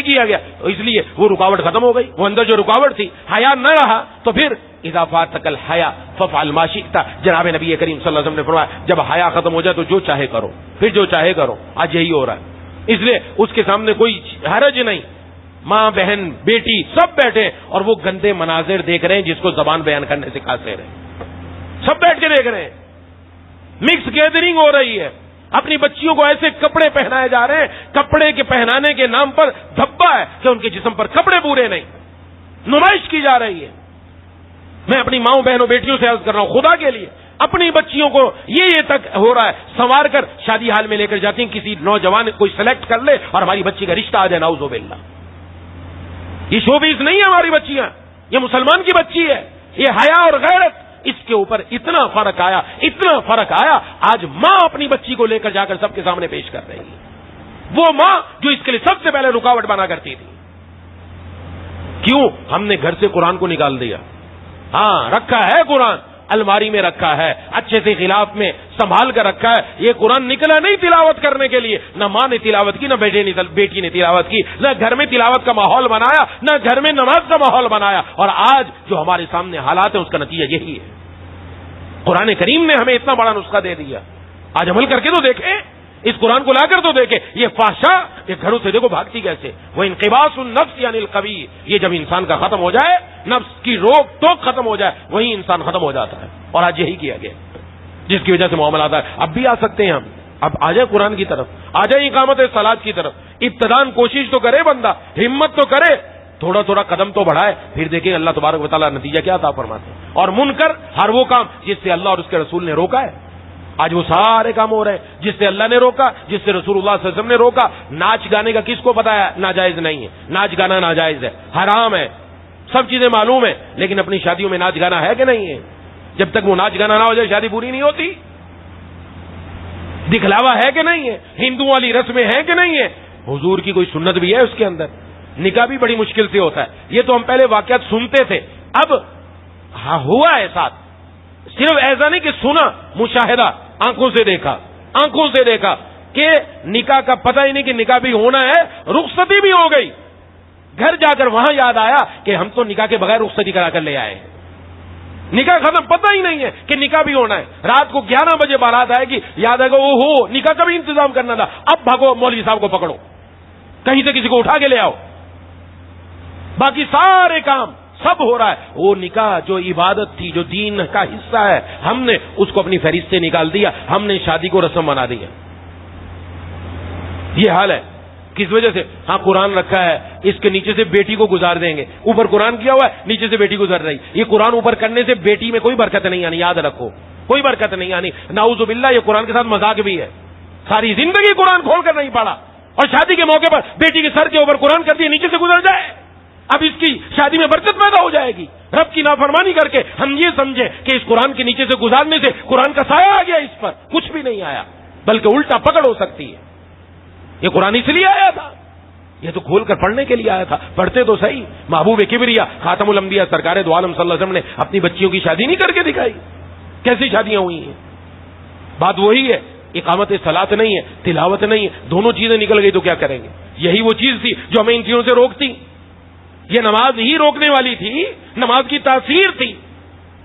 کیا گیا. تو اس لیے وہ رکاوٹ ختم ہو گئی. وہ اندر جو رکاوٹ تھی, حیا نہ رہا, تو پھر اذا فاتک الحیا فافعل ما شئت. جناب نبی کریم صلی اللہ علیہ وسلم نے فرمایا جب حیا ختم ہو جائے تو جو چاہے کرو, پھر جو چاہے کرو. آج یہی ہو رہا ہے. اس لیے اس کے سامنے کوئی حرج نہیں, ماں بہن بیٹی سب بیٹھے اور وہ گندے مناظر دیکھ رہے ہیں جس کو زبان بیان کرنے سے کھاتے رہے, سب بیٹھ کے دیکھ رہے ہیں. مکس گیدرنگ ہو رہی ہے. اپنی بچیوں کو ایسے کپڑے پہنائے جا رہے ہیں, کپڑے کے پہنانے کے نام پر دھبا ہے کہ ان کے جسم پر کپڑے پورے نہیں, نمائش کی جا رہی ہے. میں اپنی ماؤں بہنوں بیٹیوں سے عرض کر رہا ہوں, خدا کے لیے اپنی بچیوں کو یہ تک ہو رہا ہے, سنوار کر شادی حال میں لے کر جاتی ہیں, کسی نوجوان کوئی سلیکٹ کر لے اور ہماری بچی کا رشتہ آ جائے, نعوذ باللہ. یہ شوبیز نہیں ہے ہماری بچیاں, یہ مسلمان کی بچی ہے. یہ حیا اور غیرت, اس کے اوپر اتنا فرق آیا. آج ماں اپنی بچی کو لے کر جا کر سب کے سامنے پیش کر رہی ہے. وہ ماں جو اس کے لیے سب سے پہلے رکاوٹ بنا کرتی تھی. کیوں؟ ہم نے گھر سے قرآن کو نکال دیا. ہاں رکھا ہے قرآن, الماری میں رکھا ہے, اچھے سے غلاف میں سنبھال کر رکھا ہے. یہ قرآن نکلا نہیں تلاوت کرنے کے لیے. نہ ماں نے تلاوت کی, نہ بیٹی نے تلاوت کی, نہ گھر میں تلاوت کا ماحول بنایا, نہ گھر میں نماز کا ماحول بنایا. اور آج جو ہمارے سامنے حالات ہیں اس کا نتیجہ یہی ہے. قرآن کریم نے ہمیں اتنا بڑا نسخہ دے دیا. آج عمل کر کے تو دیکھیں, اس قرآن کو لا کر تو دیکھیں. یہ فحشاء, یہ گھروں سے دیکھو بھاگتی کیسے. وہ انقباض النفس یعنی القبیح, یہ جب انسان کا ختم ہو جائے, نفس کی روک ٹوک ختم ہو جائے, وہی انسان ختم ہو جاتا ہے. اور آج یہی کیا گیا, جس کی وجہ سے معاملات ہے. اب بھی آ سکتے ہیں ہم, اب آ جائے قرآن کی طرف, آ جائے اقامت صلاۃ کی طرف. ابتداءً کوشش تو کرے بندہ, ہمت تو کرے, تھوڑا تھوڑا قدم تو بڑھائے, پھر دیکھیں اللہ تبارک و تعالیٰ نتیجہ کیا عطا فرماتے ہیں. اور منکر ہر وہ کام جس سے اللہ اور اس کے رسول نے روکا ہے, آج وہ سارے کام ہو رہے ہیں جس سے اللہ نے روکا, جس سے رسول اللہ صلی اللہ علیہ وسلم نے روکا. ناچ گانے کا کس کو پتا ہے ناجائز نہیں ہے, ناچ گانا ناجائز ہے, حرام ہے, سب چیزیں معلوم ہیں, لیکن اپنی شادیوں میں ناچ گانا ہے کہ نہیں ہے؟ جب تک وہ ناچ گانا نہ ہو جائے شادی پوری نہیں ہوتی. دکھلاوا ہے کہ نہیں ہے؟ ہندوؤں والی رسمیں ہیں کہ نہیں ہے؟ حضور کی کوئی سنت بھی ہے اس کے اندر. نکاح بھی بڑی مشکل سے ہوتا ہے. یہ تو ہم پہلے واقعات سنتے تھے, اب ہوا ہے ساتھ. صرف ایسا نہیں کہ سنا, مشاہدہ, آنکھوں سے دیکھا کہ نکاح کا پتہ ہی نہیں کہ نکاح بھی ہونا ہے, رخصتی بھی ہو گئی. گھر جا کر وہاں یاد آیا کہ ہم تو نکاح کے بغیر رخصتی کرا کر لے آئے ہیں. نکاح ختم, پتہ ہی نہیں ہے کہ نکاح بھی ہونا ہے. رات کو 11 بجے بارات آئے گی, یاد آئے گا او ہو نکاح کا بھی انتظام کرنا تھا. اب بھاگو مولوی صاحب کو پکڑو, کہیں سے کسی کو اٹھا کے لے آؤ. باقی سارے کام سب ہو رہا ہے. وہ نکاح جو عبادت تھی, جو دین کا حصہ ہے, ہم نے اس کو اپنی فہرست سے نکال دیا. ہم نے شادی کو رسم بنا دیا. یہ حال ہے. کس وجہ سے؟ ہاں قرآن رکھا ہے، اس کے نیچے سے بیٹی کو گزار دیں گے، اوپر قرآن کیا ہوا ہے، نیچے سے بیٹی گزر رہی. یہ قرآن اوپر کرنے سے بیٹی میں کوئی برکت نہیں آنی، یاد رکھو، کوئی برکت نہیں آنی. نعوذ باللہ یہ قرآن کے ساتھ مذاق بھی ہے. ساری زندگی قرآن کھول کر نہیں پڑھا اور شادی کے موقع پر بیٹی کے سر کے اوپر قرآن کر دیے، نیچے سے گزر جائے. اب اس کی شادی میں برکت پیدا ہو جائے گی. رب کی نافرمانی کر کے ہم یہ سمجھیں کہ اس قرآن کے نیچے سے گزارنے سے قرآن کا سایہ آ گیا، اس پر کچھ بھی نہیں آیا، بلکہ الٹا پکڑ ہو سکتی ہے. یہ قرآن اس لیے آیا تھا، یہ تو کھول کر پڑھنے کے لیے آیا تھا. پڑھتے تو صحیح. محبوب کبریا خاتم الانبیاء سرکار دو عالم صلی اللہ علیہ وسلم نے اپنی بچیوں کی شادی نہیں کر کے دکھائی. کیسی شادیاں ہوئی ہیں؟ بات وہی ہے، اقامت صلاۃ نہیں ہے، تلاوت نہیں ہے، دونوں چیزیں نکل گئی تو کیا کریں گے؟ یہی وہ چیز تھی جو ہمیں ان چیزوں سے روکتی. یہ نماز ہی روکنے والی تھی، نماز کی تاثیر تھی.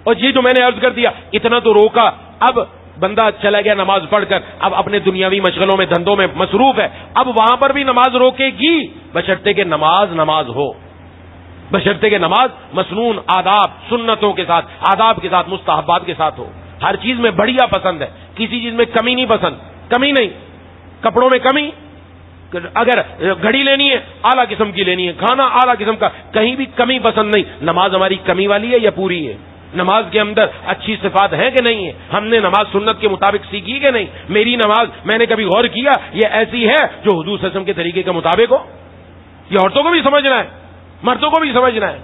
اور یہ جو میں نے عرض کر دیا اتنا تو روکا. اب بندہ چلا گیا نماز پڑھ کر، اب اپنے دنیاوی مشغلوں میں دھندوں میں مصروف ہے. اب وہاں پر بھی نماز روکے گی، بشرطے کہ نماز ہو، بشرطے کہ نماز مسنون آداب سنتوں کے ساتھ، آداب کے ساتھ، مستحبات کے ساتھ ہو. ہر چیز میں بڑھیا پسند ہے، کسی چیز میں کمی نہیں پسند. کمی نہیں، کپڑوں میں کمی، اگر گھڑی لینی ہے اعلیٰ قسم کی لینی ہے، کھانا اعلیٰ قسم کا، کہیں بھی کمی پسند نہیں. نماز ہماری کمی والی ہے یا پوری ہے؟ نماز کے اندر اچھی صفات ہیں کہ نہیں ہے؟ ہم نے نماز سنت کے مطابق سیکھی کہ نہیں؟ میری نماز میں نے کبھی غور کیا یہ ایسی ہے جو حضور صلی اللہ علیہ وسلم کے طریقے کے مطابق ہو؟ یہ عورتوں کو بھی سمجھنا ہے، مردوں کو بھی سمجھنا ہے.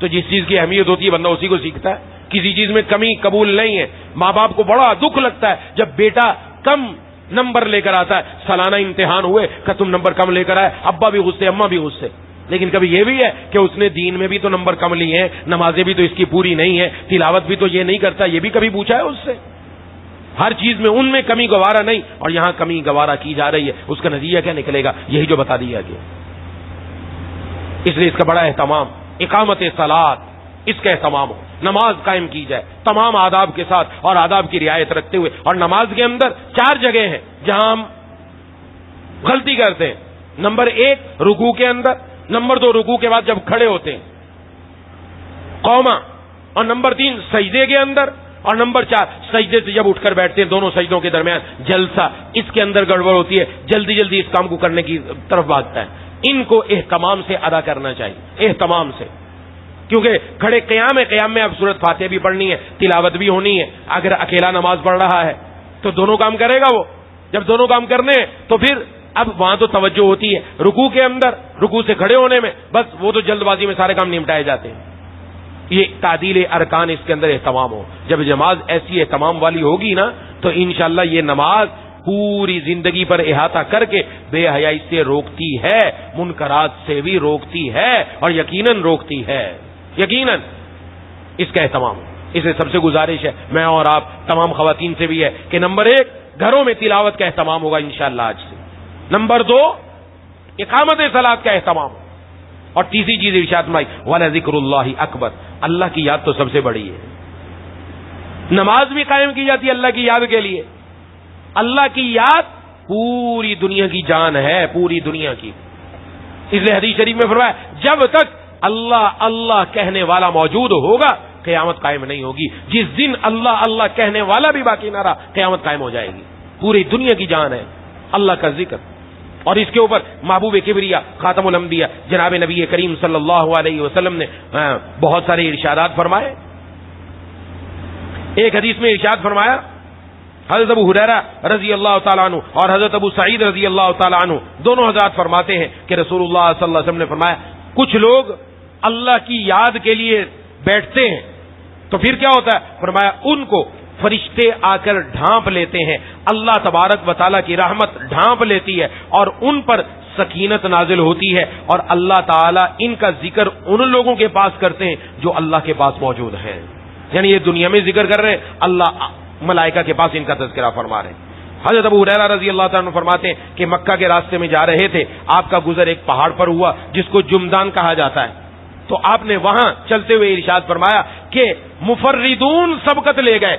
تو جس چیز کی اہمیت ہوتی ہے بندہ اسی کو سیکھتا ہے. کسی چیز میں کمی قبول نہیں ہے. ماں باپ کو بڑا دکھ لگتا ہے جب بیٹا کم نمبر لے کر آتا ہے. سالانہ امتحان ہوئے کہ تم نمبر کم لے کر آئے، ابا بھی غصے، اماں بھی غصے. لیکن کبھی یہ بھی ہے کہ اس نے دین میں بھی تو نمبر کم لیے ہیں، نمازیں بھی تو اس کی پوری نہیں ہے، تلاوت بھی تو یہ نہیں کرتا، یہ بھی کبھی پوچھا ہے اس سے؟ ہر چیز میں ان میں کمی گوارا نہیں، اور یہاں کمی گوارا کی جا رہی ہے. اس کا نتیجہ کیا نکلے گا؟ یہی جو بتا دیا گیا. اس لیے اس کا بڑا اہتمام، اقامت صلاۃ، اس کا اہتمام ہو، نماز قائم کی جائے تمام آداب کے ساتھ اور آداب کی رعایت رکھتے ہوئے. اور نماز کے اندر 4 جگہ ہیں جہاں ہم غلطی کرتے ہیں. نمبر 1 رکوع کے اندر، نمبر 2 رکوع کے بعد جب کھڑے ہوتے ہیں قوما، اور نمبر 3 سجدے کے اندر، اور نمبر 4 سجدے سے جب اٹھ کر بیٹھتے ہیں دونوں سجدوں کے درمیان جلسہ. اس کے اندر گڑبڑ ہوتی ہے، جلدی جلدی اس کام کو کرنے کی طرف بھاگتا ہے. ان کو اہتمام سے ادا کرنا چاہیے، اہتمام سے، کیونکہ کھڑے قیام میں اب سورۃ فاتحہ بھی پڑھنی ہے، تلاوت بھی ہونی ہے. اگر اکیلا نماز پڑھ رہا ہے تو دونوں کام کرے گا. وہ جب دونوں کام کرنے ہیں تو پھر اب وہاں تو توجہ ہوتی ہے رکوع کے اندر، رکوع سے کھڑے ہونے میں، بس وہ تو جلد بازی میں سارے کام نمٹائے جاتے ہیں. یہ تعدیل ارکان اس کے اندر اہتمام ہو. جب نماز ایسی اہتمام والی ہوگی نا تو انشاءاللہ یہ نماز پوری زندگی پر احاطہ کر کے بے حیائی سے روکتی ہے، منکرات سے بھی روکتی ہے، اور یقیناً روکتی ہے، یقیناً. اس کا اہتمام. اسے سب سے گزارش ہے میں اور آپ تمام خواتین سے بھی ہے کہ نمبر 1 گھروں میں تلاوت کا اہتمام ہوگا انشاءاللہ آج سے. نمبر 2 اقامت صلاۃ کا اہتمام. اور تیسری چیز ارشاد فرمائی وَلَذِكْرُ اللَّهِ اکبر، اللہ کی یاد تو سب سے بڑی ہے. نماز بھی قائم کی جاتی ہے اللہ کی یاد کے لیے. اللہ کی یاد پوری دنیا کی جان ہے، پوری دنیا کی. اس لیے حدیث شریف میں فرمایا جب تک اللہ اللہ کہنے والا موجود ہوگا قیامت قائم نہیں ہوگی. جس دن اللہ اللہ کہنے والا بھی باقی نہ رہا قیامت قائم ہو جائے گی. پوری دنیا کی جان ہے اللہ کا ذکر. اور اس کے اوپر محبوب کبریا خاتم الانبیاء جناب نبی کریم صلی اللہ علیہ وسلم نے بہت سارے ارشادات فرمائے. ایک حدیث میں ارشاد فرمایا، حضرت ابو ہریرہ رضی اللہ تعالیٰ عنہ اور حضرت ابو سعید رضی اللہ تعالیٰ عنہ دونوں حضرات فرماتے ہیں کہ رسول اللہ صلی اللہ علیہ وسلم نے فرمایا کچھ لوگ اللہ کی یاد کے لیے بیٹھتے ہیں تو پھر کیا ہوتا ہے؟ فرمایا ان کو فرشتے آ کر ڈھانپ لیتے ہیں، اللہ تبارک و تعالیٰ کی رحمت ڈھانپ لیتی ہے اور ان پر سکینت نازل ہوتی ہے، اور اللہ تعالیٰ ان کا ذکر ان لوگوں کے پاس کرتے ہیں جو اللہ کے پاس موجود ہیں. یعنی یہ دنیا میں ذکر کر رہے ہیں، اللہ ملائکہ کے پاس ان کا تذکرہ فرما رہے ہیں. حضرت ابو ہریرہ رضی اللہ تعالیٰ عنہ فرماتے ہیں کہ مکہ کے راستے میں جا رہے تھے، آپ کا گزر ایک پہاڑ پر ہوا جس کو جمدان کہا جاتا ہے. تو آپ نے وہاں چلتے ہوئے ارشاد فرمایا کہ مفردون سبقت لے گئے،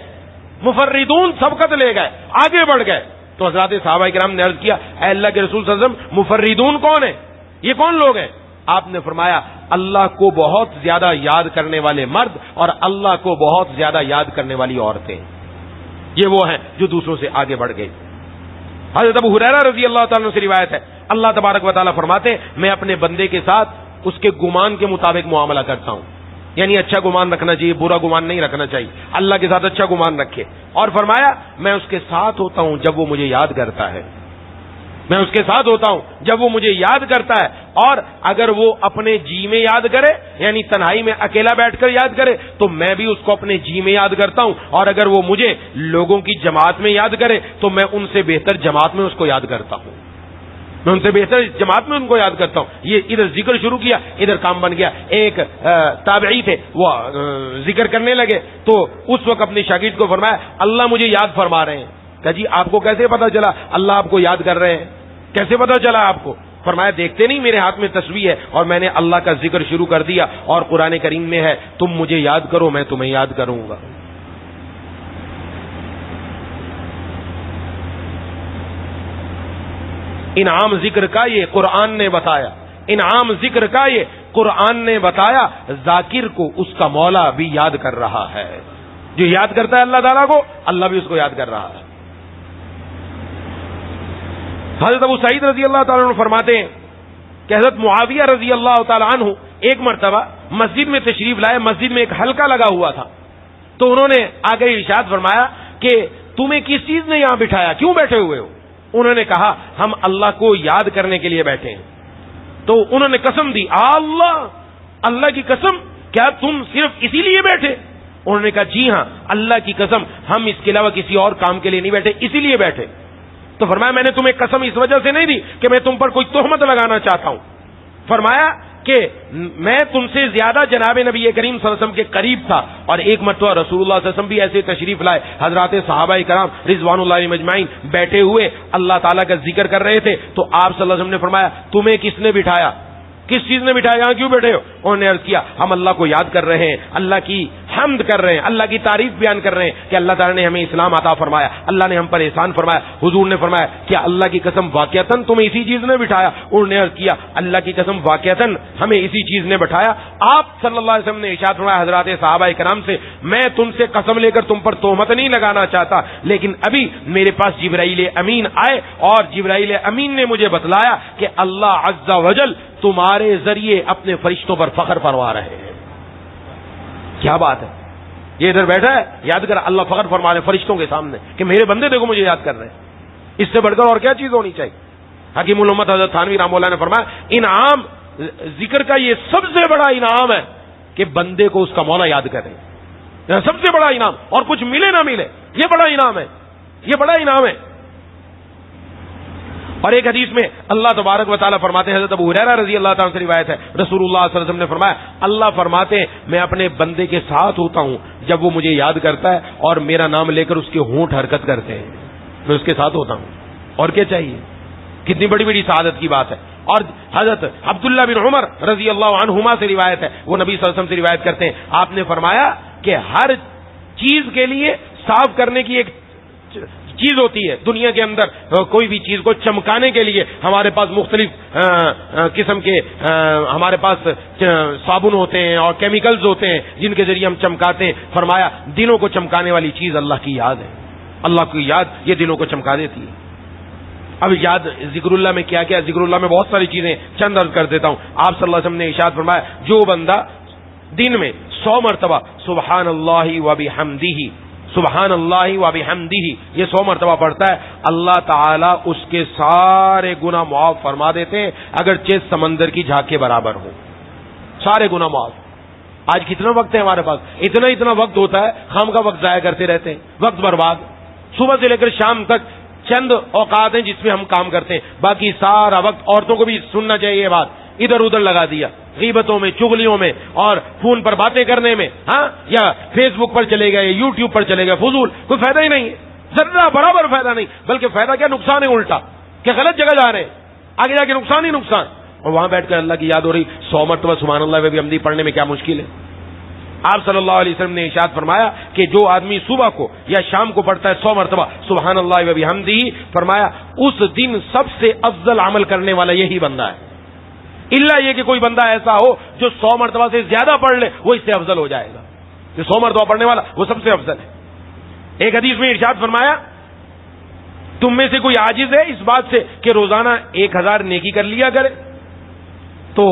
مفردون سبقت لے گئے، آگے بڑھ گئے. تو حضرات صحابہ کرام نے عرض کیا اے اللہ کے رسول صلی اللہ علیہ وسلم مفردون کون ہیں؟ یہ کون لوگ ہیں؟ آپ نے فرمایا اللہ کو بہت زیادہ یاد کرنے والے مرد اور اللہ کو بہت زیادہ یاد کرنے والی عورتیں، یہ وہ ہیں جو دوسروں سے آگے بڑھ گئی. حضرت ابو ہریرہ رضی اللہ تعالیٰ عنہ سے روایت ہے اللہ تبارک و تعالیٰ فرماتے ہیں میں اپنے بندے کے ساتھ اس کے گمان کے مطابق معاملہ کرتا ہوں، یعنی اچھا گمان رکھنا چاہیے، برا گمان نہیں رکھنا چاہیے، اللہ کے ساتھ اچھا گمان رکھے۔ اور فرمایا میں اس کے ساتھ ہوتا ہوں جب وہ مجھے یاد کرتا ہے، میں اس کے ساتھ ہوتا ہوں جب وہ مجھے یاد کرتا ہے، اور اگر وہ اپنے جی میں یاد کرے یعنی تنہائی میں اکیلا بیٹھ کر یاد کرے تو میں بھی اس کو اپنے جی میں یاد کرتا ہوں، اور اگر وہ مجھے لوگوں کی جماعت میں یاد کرے تو میں ان سے بہتر جماعت میں اس کو یاد کرتا ہوں، میں ان سے بہتر جماعت میں ان کو یاد کرتا ہوں۔ یہ ادھر ذکر شروع کیا، ادھر کام بن گیا۔ ایک تابعی تھے، وہ ذکر کرنے لگے تو اس وقت اپنے شاگرد کو فرمایا اللہ مجھے یاد فرما رہے ہیں۔ کہ جی آپ کو کیسے پتا چلا اللہ آپ کو یاد کر رہے ہیں؟ کیسے پتا چلا آپ کو؟ فرمایا دیکھتے نہیں میرے ہاتھ میں تسبیح ہے اور میں نے اللہ کا ذکر شروع کر دیا، اور قرآن کریم میں ہے تم مجھے یاد کرو میں تمہیں یاد کروں گا۔ انعام ذکر کا یہ قرآن نے بتایا، انعام ذکر کا یہ قرآن نے بتایا، ذاکر کو اس کا مولا بھی یاد کر رہا ہے، جو یاد کرتا ہے اللہ تعالیٰ کو اللہ بھی اس کو یاد کر رہا ہے۔ حضرت ابو سعید رضی اللہ تعالیٰ عنہ فرماتے ہیں کہ حضرت معاویہ رضی اللہ تعالیٰ عنہ ایک مرتبہ مسجد میں تشریف لائے، مسجد میں ایک حلقہ لگا ہوا تھا، تو انہوں نے آگے ارشاد فرمایا کہ تمہیں کس چیز نے یہاں بٹھایا، کیوں بیٹھے ہوئے ہو؟ انہوں نے کہا ہم اللہ کو یاد کرنے کے لیے بیٹھے ہیں۔ تو انہوں نے قسم دی، اللہ کی قسم کیا تم صرف اسی لیے بیٹھے؟ انہوں نے کہا جی ہاں اللہ کی قسم ہم اس کے علاوہ کسی اور کام کے لیے نہیں بیٹھے، اسی لیے بیٹھے۔ تو فرمایا میں نے تمہیں قسم اس وجہ سے نہیں دی کہ میں تم پر کوئی تہمت لگانا چاہتا ہوں، فرمایا کہ میں تم سے زیادہ جناب نبی کریم صلی اللہ علیہ وسلم کے قریب تھا، اور ایک مرتبہ رسول اللہ صلی اللہ علیہ وسلم بھی ایسے تشریف لائے، حضرات صحابہ کرام رضوان اللہ علیہم اجمعین بیٹھے ہوئے اللہ تعالیٰ کا ذکر کر رہے تھے، تو آپ صلی اللہ علیہ وسلم نے فرمایا تمہیں کس نے بٹھایا، کس چیز نے بٹھایا، یہاں کیوں بیٹھے ہو؟ انہوں نے عرض کیا ہم اللہ کو یاد کر رہے ہیں، اللہ کی حمد کر رہے ہیں، اللہ کی تعریف بیان کر رہے ہیں کہ اللہ تعالیٰ نے ہمیں اسلام عطا فرمایا، اللہ نے ہم پر احسان فرمایا۔ حضور نے فرمایا کیا اللہ کی قسم واقعتاً تمہیں اسی چیز نے بٹھایا؟ انہوں نے عرض کیا اللہ کی قسم واقعتاً ہمیں اسی چیز نے بٹھایا۔ آپ صلی اللہ علیہ وسلم نے ارشاد فرمایا حضرات صحابہ کرام سے میں تم سے قسم لے کر تم پر تہمت نہیں لگانا چاہتا، لیکن ابھی میرے پاس جبرائیل امین آئے اور جبرائیل امین نے مجھے بتلایا کہ اللہ عز وجل تمہارے ذریعے اپنے فرشتوں پر فخر فرما رہے ہیں۔ کیا بات ہے، یہ ادھر بیٹھا ہے یاد کر اللہ فخر فرما رہے فرشتوں کے سامنے کہ میرے بندے دیکھو مجھے یاد کر رہے ہیں، اس سے بڑھ کر اور کیا چیز ہونی چاہیے؟ حکیم الامت حضرت تھانوی رحمہ اللہ نے فرمایا انعام ذکر کا یہ سب سے بڑا انعام ہے کہ بندے کو اس کا مولا یاد کرے، سب سے بڑا انعام، اور کچھ ملے نہ ملے یہ بڑا انعام ہے، یہ بڑا انعام ہے۔ اور ایک حدیث میں اللہ تبارک و تعالیٰ فرماتے ہیں، حضرت ابو ہریرہ رضی اللہ تعالیٰ سے روایت ہے، رسول اللہ صلی اللہ علیہ وسلم نے فرمایا اللہ فرماتے ہیں میں اپنے بندے کے ساتھ ہوتا ہوں جب وہ مجھے یاد کرتا ہے اور میرا نام لے کر اس کے ہونٹ حرکت کرتے ہیں، میں اس کے ساتھ ہوتا ہوں، اور کیا چاہیے؟ کتنی بڑی بڑی سعادت کی بات ہے۔ اور حضرت عبداللہ بن عمر رضی اللہ عنہما سے روایت ہے، وہ نبی صلی اللہ علیہ وسلم سے روایت کرتے ہیں آپ نے فرمایا کہ ہر چیز کے لیے صاف کرنے کی ایک چیز ہوتی ہے، دنیا کے اندر کوئی بھی چیز کو چمکانے کے لیے ہمارے پاس مختلف قسم کے ہمارے پاس صابن ہوتے ہیں اور کیمیکلز ہوتے ہیں جن کے ذریعے ہم چمکاتے ہیں، فرمایا دلوں کو چمکانے والی چیز اللہ کی یاد ہے، اللہ کی یاد یہ دلوں کو چمکا دیتی ہے۔ اب یاد ذکر اللہ میں کیا کیا، ذکر اللہ میں بہت ساری چیزیں چند عرض کر دیتا ہوں۔ آپ صلی اللہ علیہ وسلم نے ارشاد فرمایا جو بندہ دن میں 100 مرتبہ سبحان اللہ و بحمدہ سبحان اللہ و بحمدہ یہ 100 مرتبہ پڑھتا ہے اللہ تعالیٰ اس کے سارے گناہ معاف فرما دیتے ہیں، اگرچہ سمندر کی جھاگ کے برابر ہو، سارے گناہ معاف۔ آج کتنا وقت ہے ہمارے پاس، اتنا وقت ہوتا ہے خام کا وقت ضائع کرتے رہتے ہیں، وقت برباد۔ صبح سے لے کر شام تک چند اوقات ہیں جس میں ہم کام کرتے ہیں، باقی سارا وقت عورتوں کو بھی سننا چاہیے یہ بات، ادھر ادھر لگا دیا، غیبتوں میں، چغلیوں میں اور فون پر باتیں کرنے میں، ہاں یا فیس بک پر چلے گئے، یوٹیوب پر چلے گئے، فضول، کوئی فائدہ ہی نہیں ہے، ذرہ برابر فائدہ نہیں، بلکہ فائدہ کیا نقصان ہے الٹا، کہ غلط جگہ جا رہے ہیں، آگے جا کے نقصان ہی نقصان، اور وہاں بیٹھ کر اللہ کی یاد ہو رہی 100 مرتبہ سبحان اللہ و بحمدہ پڑھنے میں کیا مشکل ہے۔ آپ صلی اللہ علیہ وسلم نے ارشاد فرمایا کہ جو آدمی صبح کو یا شام کو پڑھتا ہے 100 مرتبہ سبحان اللہ و بحمدہ، فرمایا اس دن سب سے افضل عمل کرنے والا یہی بندہ ہے، الا یہ کہ کوئی بندہ ایسا ہو جو 100 مرتبہ سے زیادہ پڑھ لے وہ اس سے افضل ہو جائے گا، جو 100 مرتبہ پڑھنے والا وہ سب سے افضل ہے۔ ایک حدیث میں ارشاد فرمایا تم میں سے کوئی عاجز ہے اس بات سے کہ روزانہ 1000 نیکی کر لیا کرے؟ تو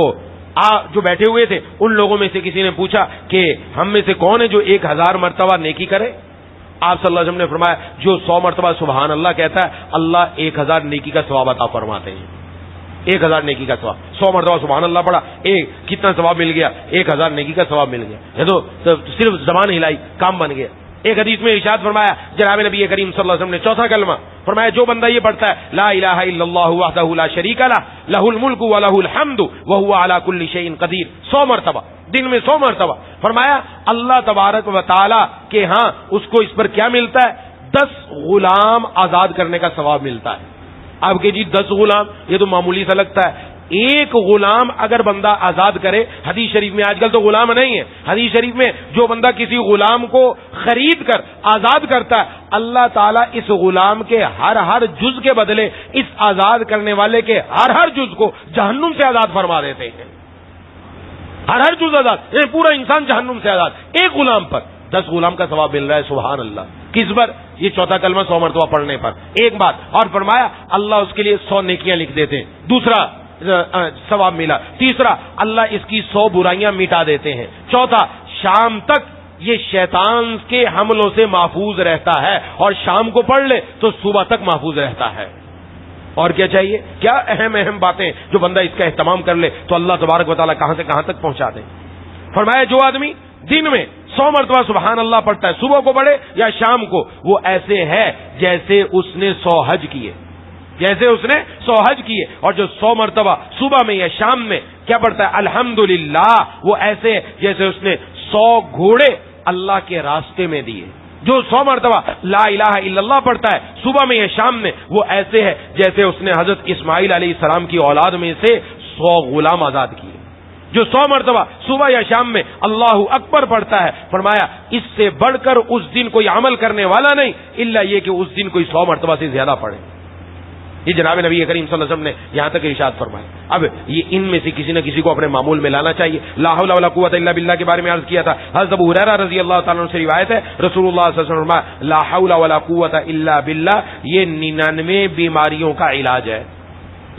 جو بیٹھے ہوئے تھے ان لوگوں میں سے کسی نے پوچھا کہ ہم میں سے کون ہے جو 1000 مرتبہ نیکی کرے؟ آپ صلی اللہ علیہ وسلم نے فرمایا جو 100 مرتبہ سبحان اللہ کہتا ہے اللہ 1000 نیکی کا ثواب عطا فرماتے ہیں. 1000 نیکی کا ثواب. 100 مرتبہ سبحان اللہ پڑھا, کتنا ثواب مل گیا؟ 1000 نیکی کا ثواب مل گیا. یہ تو صرف زبان ہلائی کام بن گیا. ایک حدیث میں ارشاد فرمایا جناب نبی کریم صلی اللہ علیہ وسلم نے چوتھا کلمہ فرمایا جو بندہ یہ پڑھتا ہے لا الہ الا اللہ وحدہ لا شریک لہ لہ الملک ولہ الحمد وہو علی کل شیء قدیر 100 مرتبہ دن میں 100 مرتبہ فرمایا اللہ تبارک و تعالی کے ہاں اس کو اس پر کیا ملتا ہے؟ 10 غلام آزاد کرنے کا ثواب ملتا ہے. آپ کے جی 10 غلام یہ تو معمولی سا لگتا ہے. ایک غلام اگر بندہ آزاد کرے, حدیث شریف میں آج کل تو غلام نہیں ہے, حدیث شریف میں جو بندہ کسی غلام کو خرید کر آزاد کرتا ہے اللہ تعالیٰ اس غلام کے ہر جز کے بدلے اس آزاد کرنے والے کے ہر جز کو جہنم سے آزاد فرما دیتے ہیں. ہر جز آزاد, یعنی پورا انسان جہنم سے آزاد. ایک غلام پر 10 غلام کا ثواب مل رہا ہے. سبحان اللہ. کس پر؟ یہ چوتھا کلمہ 100 مرتبہ پڑھنے پر. ایک بات اور فرمایا اللہ اس کے لیے 100 نیکیاں لکھ دیتے ہیں. دوسرا ثواب ملا. تیسرا اللہ اس کی 100 برائیاں مٹا دیتے ہیں. چوتھا شام تک یہ شیطان کے حملوں سے محفوظ رہتا ہے اور شام کو پڑھ لے تو صبح تک محفوظ رہتا ہے. اور کیا چاہیے؟ کیا اہم باتیں جو بندہ اس کا اہتمام کر لے تو اللہ تبارک و تعالیٰ کہاں سے کہاں تک پہنچا دے. فرمایا جو آدمی دن میں 100 مرتبہ سبحان اللہ پڑھتا ہے صبح کو پڑھے یا شام کو وہ ایسے ہے جیسے اس نے 100 حج کیے. جیسے اس نے 100 حج کیے. اور جو 100 مرتبہ صبح میں یا شام میں کیا پڑھتا ہے الحمدللہ وہ ایسے جیسے اس نے 100 گھوڑے اللہ کے راستے میں دیے. جو 100 مرتبہ لا الہ الا اللہ پڑھتا ہے صبح میں یا شام میں وہ ایسے ہے جیسے اس نے حضرت اسماعیل علیہ السلام کی اولاد میں سے 100 غلام آزاد کیے. جو 100 مرتبہ صبح یا شام میں اللہ اکبر پڑھتا ہے فرمایا اس سے بڑھ کر اس دن کوئی عمل کرنے والا نہیں الا یہ کہ اس دن کوئی 100 مرتبہ سے زیادہ پڑھے. یہ جناب نبی کریم صلی اللہ علیہ وسلم نے یہاں تک ارشاد فرمایا. اب یہ ان میں سے کسی نہ کسی کو اپنے معمول میں لانا چاہیے. لا حول ولا قوت الا باللہ کے بارے میں عرض کیا تھا. حضرت ابو ہریرہ رضی اللہ تعالیٰ عنہ سے روایت ہے رسول اللہ صلی اللہ علیہ وسلم فرمایا لا حول ولا قوت الا باللہ یہ 99 بیماریوں کا علاج ہے.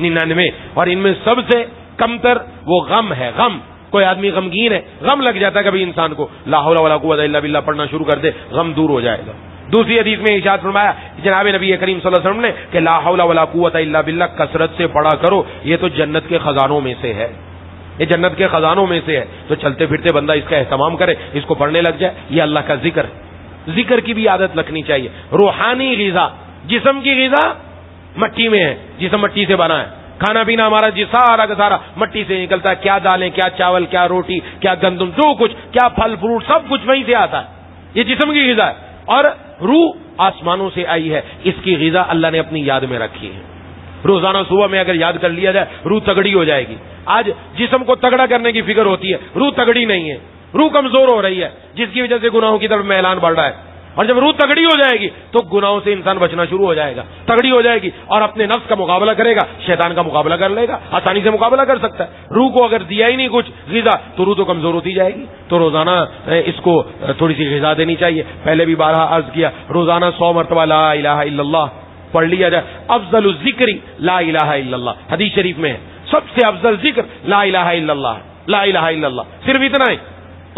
99 اور ان میں سب سے کمتر وہ غم ہے. غم کوئی آدمی غمگین ہے, غم لگ جاتا ہے کبھی انسان کو, لا حول ولا قوت الا باللہ پڑھنا شروع کر دے غم دور ہو جائے گا. دوسری حدیث میں ارشاد فرمایا جناب نبی کریم صلی اللہ علیہ وسلم نے کہ لا حول ولا قوت الا باللہ کثرت سے پڑھا کرو یہ تو جنت کے خزانوں میں سے ہے. یہ جنت کے خزانوں میں سے ہے تو چلتے پھرتے بندہ اس کا اہتمام کرے, اس کو پڑھنے لگ جائے. یہ اللہ کا ذکر ہے. ذکر کی بھی عادت رکھنی چاہیے. روحانی غذا, جسم کی غذا مٹی میں ہے, جسم مٹی سے بنا ہے. کھانا پینا ہمارا سارا کا سارا مٹی سے نکلتا ہے. کیا دالیں, کیا چاول, کیا روٹی, کیا گندم, جو کچھ, کیا پھل فروٹ سب کچھ وہیں سے آتا ہے. یہ جسم کی غذا ہے. اور روح آسمانوں سے آئی ہے, اس کی غذا اللہ نے اپنی یاد میں رکھی ہے. روزانہ صبح میں اگر یاد کر لیا جائے روح تگڑی ہو جائے گی. آج جسم کو تگڑا کرنے کی فکر ہوتی ہے, روح تگڑی نہیں ہے, روح کمزور ہو رہی ہے جس کی وجہ سے گناہوں کی طرف میلان بڑھ رہا ہے. اور جب روح تگڑی ہو جائے گی تو گناہوں سے انسان بچنا شروع ہو جائے گا. تگڑی ہو جائے گی اور اپنے نفس کا مقابلہ کرے گا, شیطان کا مقابلہ کر لے گا, آسانی سے مقابلہ کر سکتا ہے. روح کو اگر دیا ہی نہیں کچھ غذا تو روح تو کمزور ہوتی جائے گی. تو روزانہ اس کو تھوڑی سی غذا دینی چاہیے. پہلے بھی بارہا عرض کیا روزانہ 100 مرتبہ لا الہ الا اللہ پڑھ لیا جائے. افضل الذکر لا الہ الا اللہ, حدیث شریف میں ہے سب سے افضل ذکر لا الہ الا اللہ, لا الہ الا اللہ, صرف اتنا ہی.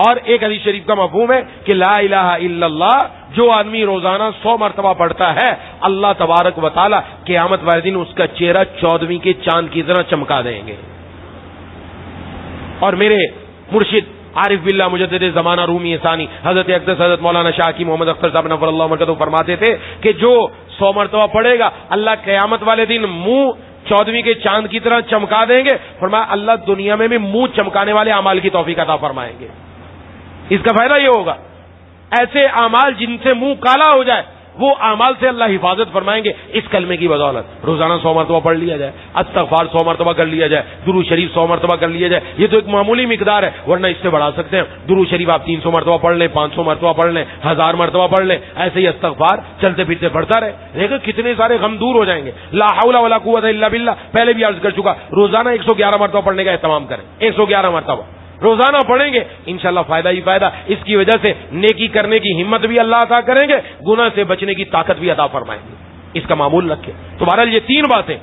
اور ایک حدیث شریف کا مفہوم ہے کہ لا الہ الا اللہ جو آدمی روزانہ 100 مرتبہ پڑھتا ہے اللہ تبارک و تعالی قیامت والے دن اس کا چہرہ 14ویں کے چاند کی طرح چمکا دیں گے. اور میرے مرشد عارف باللہ مجدد زمانہ رومی ثانی حضرت اقدس حضرت مولانا شاہ کی محمد اختر صاحب نفر اللہ مرکز فرماتے تھے کہ جو 100 مرتبہ پڑھے گا اللہ قیامت والے دن منہ 14ویں کے چاند کی طرح چمکا دیں گے. فرمایا اللہ دنیا میں بھی منہ چمکانے والے اعمال کی توفیق عطا فرمائیں گے. اس کا فائدہ یہ ہوگا ایسے اعمال جن سے منہ کالا ہو جائے وہ اعمال سے اللہ حفاظت فرمائیں گے اس کلمے کی بدولت. روزانہ 100 مرتبہ پڑھ لیا جائے, استغفار 100 مرتبہ کر لیا جائے, درود شریف 100 مرتبہ کر لیا جائے. یہ تو ایک معمولی مقدار ہے ورنہ اس سے بڑھا سکتے ہیں. درود شریف آپ 300 مرتبہ پڑھ لیں, 500 مرتبہ پڑھ لیں, 1000 مرتبہ پڑھ لیں. ایسے ہی استغفار چلتے پھرتے پڑھتا رہے, دیکھیں کتنے سارے غم دور ہو جائیں گے. لا حول ولا قوت الا باللہ پہلے بھی عرض کر چکا, روزانہ 111 مرتبہ پڑھنے کا اہتمام کریں. 111 مرتبہ روزانہ پڑھیں گے انشاءاللہ فائدہ ہی فائدہ. اس کی وجہ سے نیکی کرنے کی ہمت بھی اللہ عطا کریں گے, گناہ سے بچنے کی طاقت بھی عطا فرمائیں گے. اس کا معمول رکھے. تو بہرحال یہ تین باتیں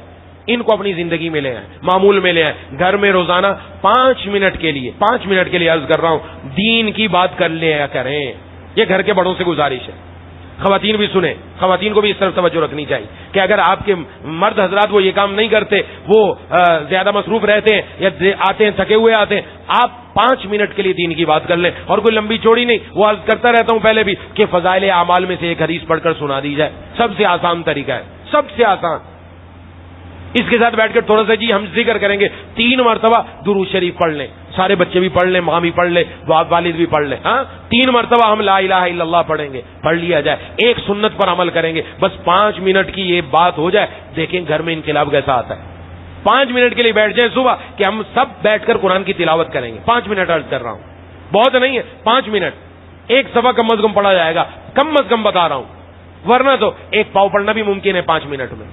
ان کو اپنی زندگی میں لے آئیں, معمول میں لے آئیں. گھر میں روزانہ 5 منٹ کے لیے عرض کر رہا ہوں, دین کی بات کر لیا کریں. یہ گھر کے بڑوں سے گزارش ہے. خواتین بھی سنیں, خواتین کو بھی اس طرف توجہ رکھنی چاہیے کہ اگر آپ کے مرد حضرات وہ یہ کام نہیں کرتے, وہ زیادہ مصروف رہتے ہیں یا آتے ہیں تھکے ہوئے آتے ہیں, آپ 5 منٹ کے لیے دین کی بات کر لیں. اور کوئی لمبی چوڑی نہیں, وہ عرض کرتا رہتا ہوں پہلے بھی کہ فضائل اعمال میں سے ایک حدیث پڑھ کر سنا دی جائے. سب سے آسان طریقہ ہے, سب سے آسان. اس کے ساتھ بیٹھ کر تھوڑا سا ہم ذکر کریں گے, 3 مرتبہ درود شریف پڑھ لیں. سارے بچے بھی پڑھ لیں, ماں بھی پڑھ لیں, والد بھی پڑھ لیں. 3 مرتبہ ہم لا الہ الا اللہ پڑھیں گے, پڑھ لیا جائے. ایک سنت پر عمل کریں گے, بس 5 منٹ کی یہ بات ہو جائے. دیکھیں گھر میں انقلاب کیسا آتا ہے. 5 منٹ کے لیے بیٹھ جائیں صبح کہ ہم سب بیٹھ کر قرآن کی تلاوت کریں گے. 5 منٹ عرض کر رہا ہوں, بہت نہیں ہے 5 منٹ. ایک صفحہ کم از کم پڑھا جائے گا, کم از کم بتا رہا ہوں, ورنہ تو ایک پاؤ پڑھنا بھی ممکن ہے 5 منٹ میں.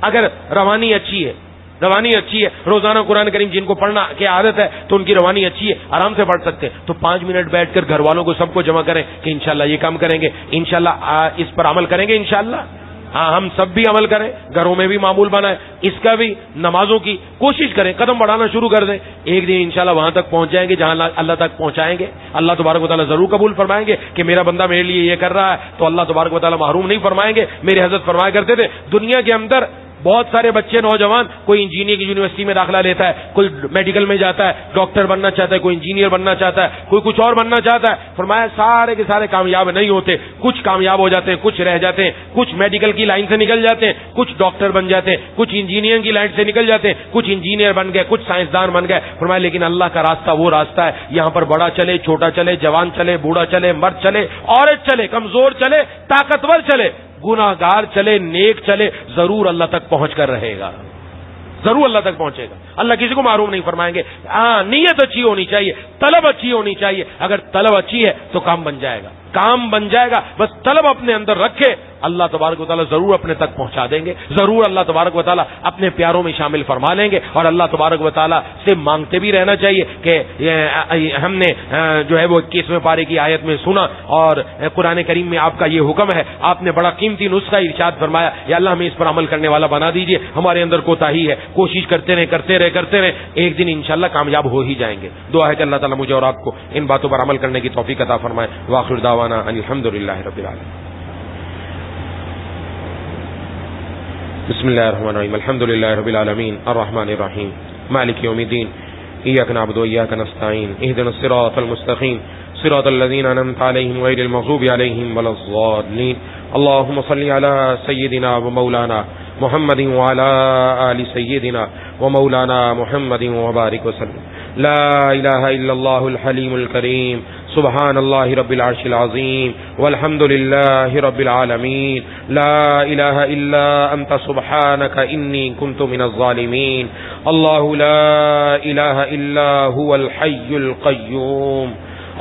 اگر روانی اچھی ہے, روزانہ قرآن کریم جن کو پڑھنا کی عادت ہے تو ان کی روانی اچھی ہے, آرام سے پڑھ سکتے ہیں. تو 5 منٹ بیٹھ کر گھر والوں کو سب کو جمع کریں کہ انشاءاللہ یہ کام کریں گے, انشاءاللہ اس پر عمل کریں گے, انشاءاللہ ہم سب بھی عمل کریں, گھروں میں بھی معمول بنائیں. اس کا بھی نمازوں کی کوشش کریں, قدم بڑھانا شروع کر دیں. ایک دن انشاءاللہ وہاں تک پہنچ جائیں گے جہاں اللہ تک پہنچائیں گے. اللہ تبارک و تعالیٰ ضرور قبول فرمائیں گے کہ میرا بندہ میرے لیے یہ کر رہا ہے, تو اللہ تبارک و تعالیٰ محروم نہیں فرمائیں گے. میرے حضرت فرمایا کرتے تھے, دنیا کے اندر بہت سارے بچے نوجوان, کوئی انجینئرنگ کی یونیورسٹی میں داخلہ لیتا ہے, کوئی میڈیکل میں جاتا ہے, ڈاکٹر بننا چاہتا ہے, کوئی انجینئر بننا چاہتا ہے, کوئی کچھ اور بننا چاہتا ہے. فرمایا سارے کے سارے کامیاب نہیں ہوتے, کچھ کامیاب ہو جاتے ہیں, کچھ رہ جاتے ہیں, کچھ میڈیکل کی لائن سے نکل جاتے ہیں, کچھ ڈاکٹر بن جاتے ہیں, کچھ انجینئرنگ کی لائن سے نکل جاتے ہیں, کچھ انجینئر بن گئے, کچھ سائنسدان بن گئے. فرمایا لیکن اللہ کا راستہ وہ راستہ ہے, یہاں پر بڑا چلے, چھوٹا چلے, جوان چلے, بوڑھا چلے, مرد چلے, عورت چلے, کمزور چلے, طاقتور چلے, گناہگار چلے, نیک چلے, ضرور اللہ تک پہنچ کر رہے گا, ضرور اللہ تک پہنچے گا. اللہ کسی کو محروم نہیں فرمائیں گے. نیت اچھی ہونی چاہیے, طلب اچھی ہونی چاہیے. اگر طلب اچھی ہے تو کام بن جائے گا, کام بن جائے گا. بس طلب اپنے اندر رکھے, اللہ تبارک و تعالیٰ ضرور اپنے تک پہنچا دیں گے. ضرور اللہ تبارک و تعالیٰ اپنے پیاروں میں شامل فرما لیں گے. اور اللہ تبارک و تعالیٰ سے مانگتے بھی رہنا چاہیے کہ ہم نے جو ہے وہ 21ویں پارے کی آیت میں سنا, اور قرآن کریم میں آپ کا یہ حکم ہے, آپ نے بڑا قیمتی نسخہ ارشاد فرمایا, یا اللہ ہمیں اس پر عمل کرنے والا بنا دیجیے. ہمارے اندر کوتاہی ہے, کوشش کرتے رہے, ایک دن انشاءاللہ کامیاب ہو ہی جائیں گے. دعا ہے کہ اللہ تعالیٰ مجھے اور آپ کو ان باتوں پر عمل کرنے کی توفیق عطا فرمائے. وآخر دعوانا ان الحمدللہ رب العالمین. بسم اللہ الرحمن الرحیم. الحمدللہ رب العالمین الرحمن الرحیم مالک یوم الدین. ایاک نعبد و ایاک نستعین. اهدنا الصراط المستقیم صراط الذین انعمت علیہم غیر المغضوب علیہم ولا الضالین. اللهم صل على سيدنا ومولانا محمد وعلى آل سيدنا ومولانا محمد وبارك وسلم. لا إله إلا الله الحليم الكريم. سبحان الله رب العرش العظيم والحمد لله رب العالمين. لا إله إلا أنت سبحانك إني كنت من الظالمين. الله لا إله إلا هو الحي القيوم.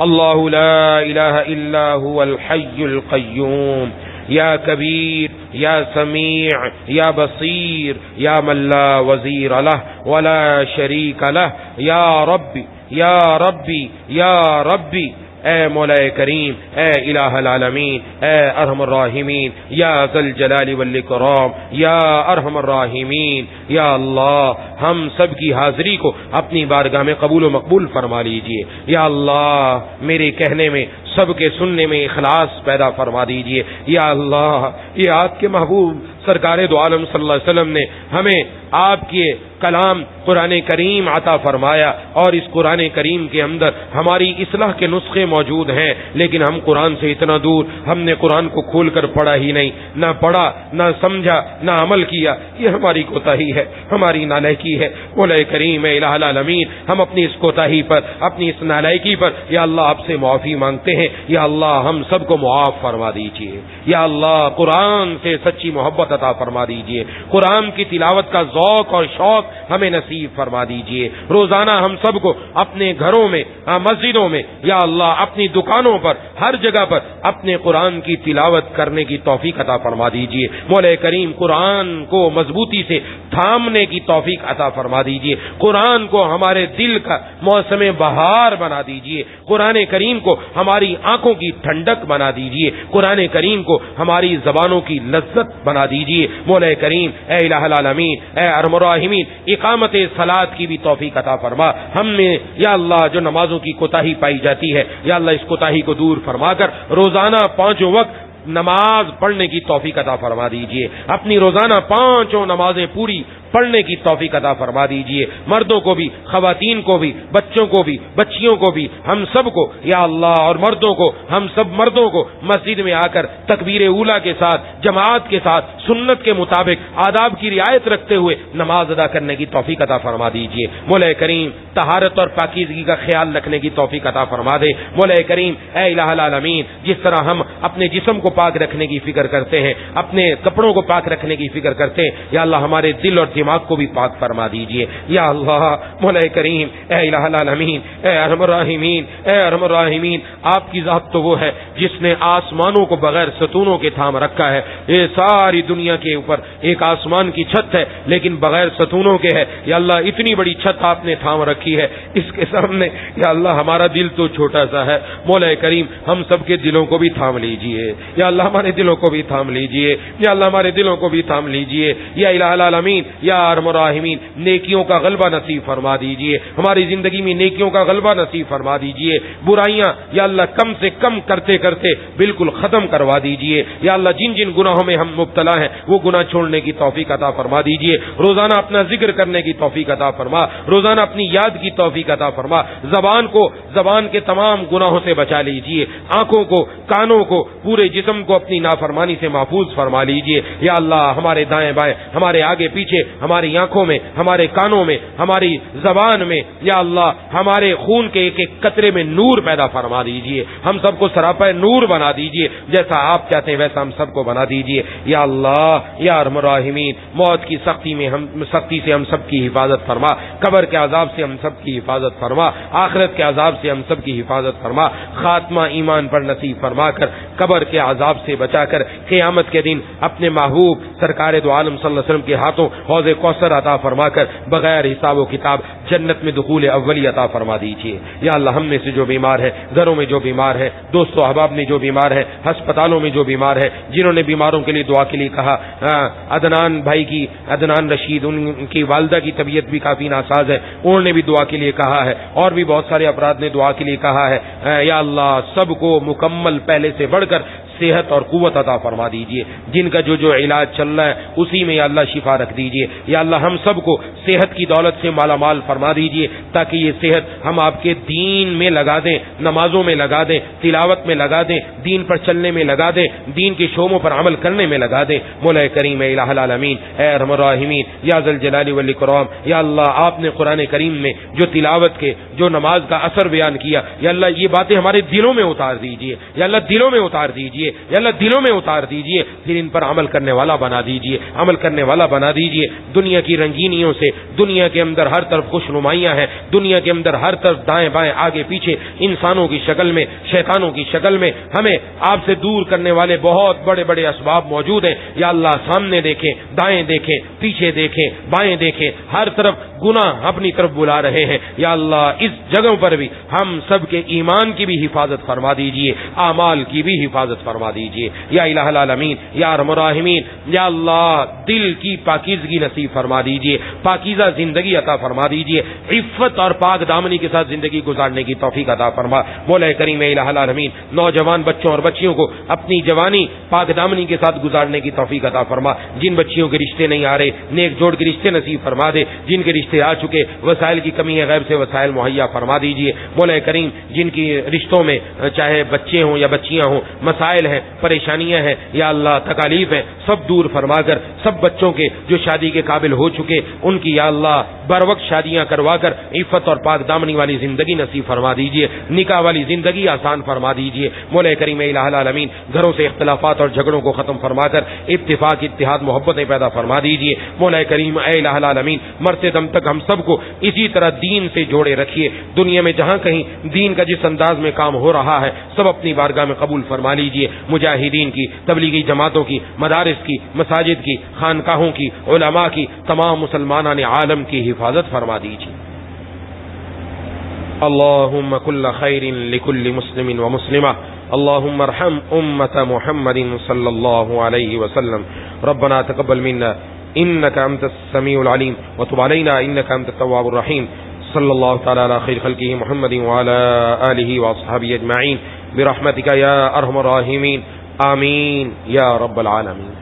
الله لا إله إلا هو الحي القيوم. یا کبیر یا سمیع یا بصیر یا من لا وزیر لہ ولا شریک لہ. یا ربی یا ربی یا ربی, اے مولا کریم, اے الہ العالمین, اے ارحم الراحمین, یا ذا الجلال والاکرام, یا ارحم الراحمین. یا اللہ ہم سب کی حاضری کو اپنی بارگاہ میں قبول و مقبول فرما لیجئے. یا اللہ میرے کہنے میں, سب کے سننے میں اخلاص پیدا فرما دیجئے. یا اللہ یہ آپ کے محبوب سرکار دو عالم صلی اللہ علیہ وسلم نے ہمیں آپ کے کلام قرآن کریم عطا فرمایا, اور اس قرآن کریم کے اندر ہماری اصلاح کے نسخے موجود ہیں, لیکن ہم قرآن سے اتنا دور, ہم نے قرآن کو کھول کر پڑھا ہی نہیں, نہ پڑھا, نہ سمجھا, نہ عمل کیا. یہ ہماری کوتاہی ہے, ہماری نالائکی ہے. مولا کریم الہ العالمین, ہم اپنی اس کوتاہی پر, اپنی اس نالائکی پر یا اللہ آپ سے معافی مانگتے ہیں. یا اللہ ہم سب کو معاف فرما دیجیے. یا اللہ قرآن سے سچی محبت عطا فرما دیجیے. قرآن کی تلاوت کا ذوق اور شوق ہمیں نصیب فرما دیجئے۔ روزانہ ہم سب کو اپنے گھروں میں، مسجدوں میں، یا اللہ اپنی دکانوں پر، ہر جگہ پر اپنے قرآن کی تلاوت کرنے کی توفیق عطا فرما دیجئے۔ مولا کریم قرآن کو مضبوطی سے تھامنے کی توفیق عطا فرما دیجئے۔ قرآن کو ہمارے دل کا موسم بہار بنا دیجئے۔ قرآن کریم کو ہماری آنکھوں کی ٹھنڈک بنا دیجئے۔ قرآن کریم کو ہماری زبانوں کی لذت بنا دیجئے۔ مولا کریم اے الہ العالمین، اے ارحم الراحمین، اقامت صلاۃ کی بھی توفیق عطا فرما۔ ہم میں یا اللہ جو نمازوں کی کوتاہی پائی جاتی ہے، یا اللہ اس کوتاہی کو دور فرما کر روزانہ 5 وقت نماز پڑھنے کی توفیق عطا فرما دیجئے۔ اپنی روزانہ 5 نمازیں پوری پڑھنے کی توفیق عطا فرما دیجئے۔ مردوں کو بھی، خواتین کو بھی، بچوں کو بھی، بچیوں کو بھی، ہم سب کو یا اللہ، اور مردوں کو، ہم سب مردوں کو مسجد میں آ کر تکبیر اولیٰ کے ساتھ، جماعت کے ساتھ، سنت کے مطابق آداب کی رعایت رکھتے ہوئے نماز ادا کرنے کی توفیق عطا فرما دیجئے۔ مولا کریم طہارت اور پاکیزگی کا خیال رکھنے کی توفیق عطا فرما دے۔ مولا کریم اے الہ العالمین، جس طرح ہم اپنے جسم کو پاک رکھنے کی فکر کرتے ہیں، اپنے کپڑوں کو پاک رکھنے کی فکر کرتے ہیں، یا اللہ ہمارے دل اور دماغ کو بھی پاک فرما دیجئے۔ یا اللہ مولا کریم اے الہ العالمین، اے ارحم الراحمین، اے ارحم الراحمین، آپ کی ذات تو وہ ہے جس نے آسمانوں کو بغیر ستونوں کے تھام رکھا ہے۔ یہ ساری دنیا کے اوپر ایک آسمان کی چھت ہے لیکن بغیر ستونوں کے ہے۔ یا اللہ اتنی بڑی چھت آپ نے تھام رکھی ہے، اس کے سامنے یا اللہ ہمارا دل تو چھوٹا سا ہے۔ مولا کریم ہم سب کے دلوں کو بھی تھام لیجئے، یا اللہ ہمارے دلوں کو بھی تھام لیجئے، یا اللہ ہمارے دلوں کو بھی تھام لیجئے۔ یا الہ العالمین، یا ارحم الراحمین، نیکیوں کا غلبہ نصیب فرما دیجئے، ہماری زندگی میں نیکیوں کا غلبہ نصیب فرما دیجئے۔ برائیاں یا اللہ کم سے کم کرتے کرتے بالکل ختم کروا دیجئے۔ یا اللہ جن جن گناہوں میں ہم مبتلا ہیں وہ گناہ چھوڑنے کی توفیق عطا فرما دیجئے۔ روزانہ اپنا ذکر کرنے کی توفیق عطا فرما، روزانہ اپنی یاد کی توفیق عطا فرما۔ زبان کے تمام گناہوں سے بچا لیجئے، آنکھوں کو، کانوں کو، پورے جسم کو اپنی نافرمانی سے محفوظ فرما لیجئے۔ یا اللہ ہمارے دائیں بائیں، ہمارے آگے پیچھے، ہماری آنکھوں میں، ہمارے کانوں میں، ہماری زبان میں، یا اللہ ہمارے خون کے ایک ایک قطرے میں نور پیدا فرما دیجئے۔ ہم سب کو سراپا نور بنا دیجئے، جیسا آپ چاہتے ہیں ویسا ہم سب کو بنا دیجئے۔ یا اللہ یا ارحم الراحمین، موت کی سختی سے ہم سب کی حفاظت فرما، قبر کے عذاب سے ہم سب کی حفاظت فرما، آخرت کے عذاب سے ہم سب کی حفاظت فرما، خاتمہ ایمان پر نصیب فرما کر قبر کے عذاب سے بچا کر قیامت کے دن اپنے محبوب سرکار دو عالم صلی اللہ علیہ وسلم کے ہاتھوں حوض کوثر عطا فرما کر بغیر حساب و کتاب جنت میں دخول اولی عطا فرما دیجیے۔ یا اللہ ہم میں سے جو بیمار ہے، گھروں میں جو بیمار ہے، دوست و احباب میں جو بیمار ہے، ہسپتالوں میں جو بیمار ہے، جنہوں نے بیماروں کے لیے دعا کے لیے کہا، عدنان بھائی کی، عدنان رشید، ان کی والدہ کی طبیعت بھی کافی ناساز ہے، انہوں نے بھی دعا کے لیے کہا ہے، اور بھی بہت سارے افراد نے دعا کے لیے کہا ہے۔ یا اللہ سب کو مکمل پہلے سے بڑھ کر صحت اور قوت عطا فرما دیجئے، جن کا جو علاج چل رہا ہے اسی میں یا اللہ شفا رکھ دیجئے۔ یا اللہ ہم سب کو صحت کی دولت سے مالا مال فرما دیجئے، تاکہ یہ صحت ہم آپ کے دین میں لگا دیں، نمازوں میں لگا دیں، تلاوت میں لگا دیں، دین پر چلنے میں لگا دیں، دین کے شعبوں پر عمل کرنے میں لگا دیں۔ مولا کریم اے الہ العالمین، اے ارحم الراحمین، یا ذی الجلال والاکرام، یا اللہ آپ نے قرآن کریم میں جو تلاوت کے، جو نماز کا اثر بیان کیا، یا اللہ یہ باتیں ہمارے دلوں میں اتار دیجئے، یا اللہ دلوں میں اتار دیجئے، یا اللہ دلوں میں اتار دیجئے، پھر ان پر عمل کرنے والا بنا دیجئے، عمل کرنے والا بنا دیجئے۔ دنیا کی رنگینیوں سے، دنیا کے اندر ہر طرف خوش نمائیاں ہیں، دنیا کے اندر ہر طرف دائیں بائیں آگے پیچھے انسانوں کی شکل میں، شیطانوں کی شکل میں ہمیں آپ سے دور کرنے والے بہت بڑے بڑے اسباب موجود ہیں۔ یا اللہ سامنے دیکھیں، دائیں دیکھیں، پیچھے دیکھیں، بائیں دیکھیں، ہر طرف گناہ اپنی طرف بلا رہے ہیں۔ یا اللہ اس جگہوں پر بھی ہم سب کے ایمان کی بھی حفاظت فرما دیجئے، اعمال کی بھی حفاظت فرما دیجئے۔ یا الہ العالمین، یا ارحم الراحمین، یا اللہ دل کی پاکیزگی نصیب فرما دیجئے، پاکیزہ زندگی عطا فرما دیجئے، عفت اور پاک دامنی کے ساتھ زندگی گزارنے کی توفیق عطا فرما۔ مولا کریم الہ العالمین، نوجوان بچوں اور بچیوں کو اپنی جوانی پاک دامنی کے ساتھ گزارنے کی توفیق عطا فرما۔ جن بچیوں کے رشتے نہیں آ رہے نیک جوڑ کے رشتے نصیب فرما دے، جن کے رشتے آ چکے وسائل کی کمی ہے غیب سے وسائل مہیا فرما دیجئے۔ مولا کریم جن کی رشتوں میں چاہے بچے ہوں یا بچیاں ہوں مسائل ہیں، پریشانیاں ہیں، یا اللہ تکالیف ہیں، سب دور فرما کر سب بچوں کے جو شادی کے قابل ہو چکے ان کی یا اللہ بر وقت شادیاں کروا کر عفت اور پاک دامنی والی زندگی نصیب فرما دیجیے، نکاح والی زندگی آسان فرما دیجیے۔ مولا کریم الہ العالمین گھروں سے اختلافات اور جھگڑوں کو ختم فرما کر اتفاق، اتحاد، محبتیں پیدا فرما دیجیے۔ مولا کریم الہ العالمین مرتے دم تک ہم سب کو اسی طرح دین سے جوڑے رکھیے۔ دنیا میں جہاں کہیں دین کا جس انداز میں کام ہو رہا ہے سب اپنی بارگاہ میں قبول فرما لیجیے۔ مجاہدین کی، تبلیغی جماعتوں کی، مدارس کی، مساجد کی، خانقاہوں کی، علماء کی، تمام مسلمانان عالم کی حفاظت فرما دیجیے۔ اللهم كل خير لكل مسلم ومسلمة، اللهم ارحم أمة محمد صلى الله عليه وسلم، ربنا تقبل منا إنك أنت السميع العليم وتب علينا إنك أنت التواب الرحيم، صلى الله تعالى على خير خلقه محمد وعلى آله وأصحابه أجمعين برحمتك يا أرحم الراحمين، آمين يا رب العالمين۔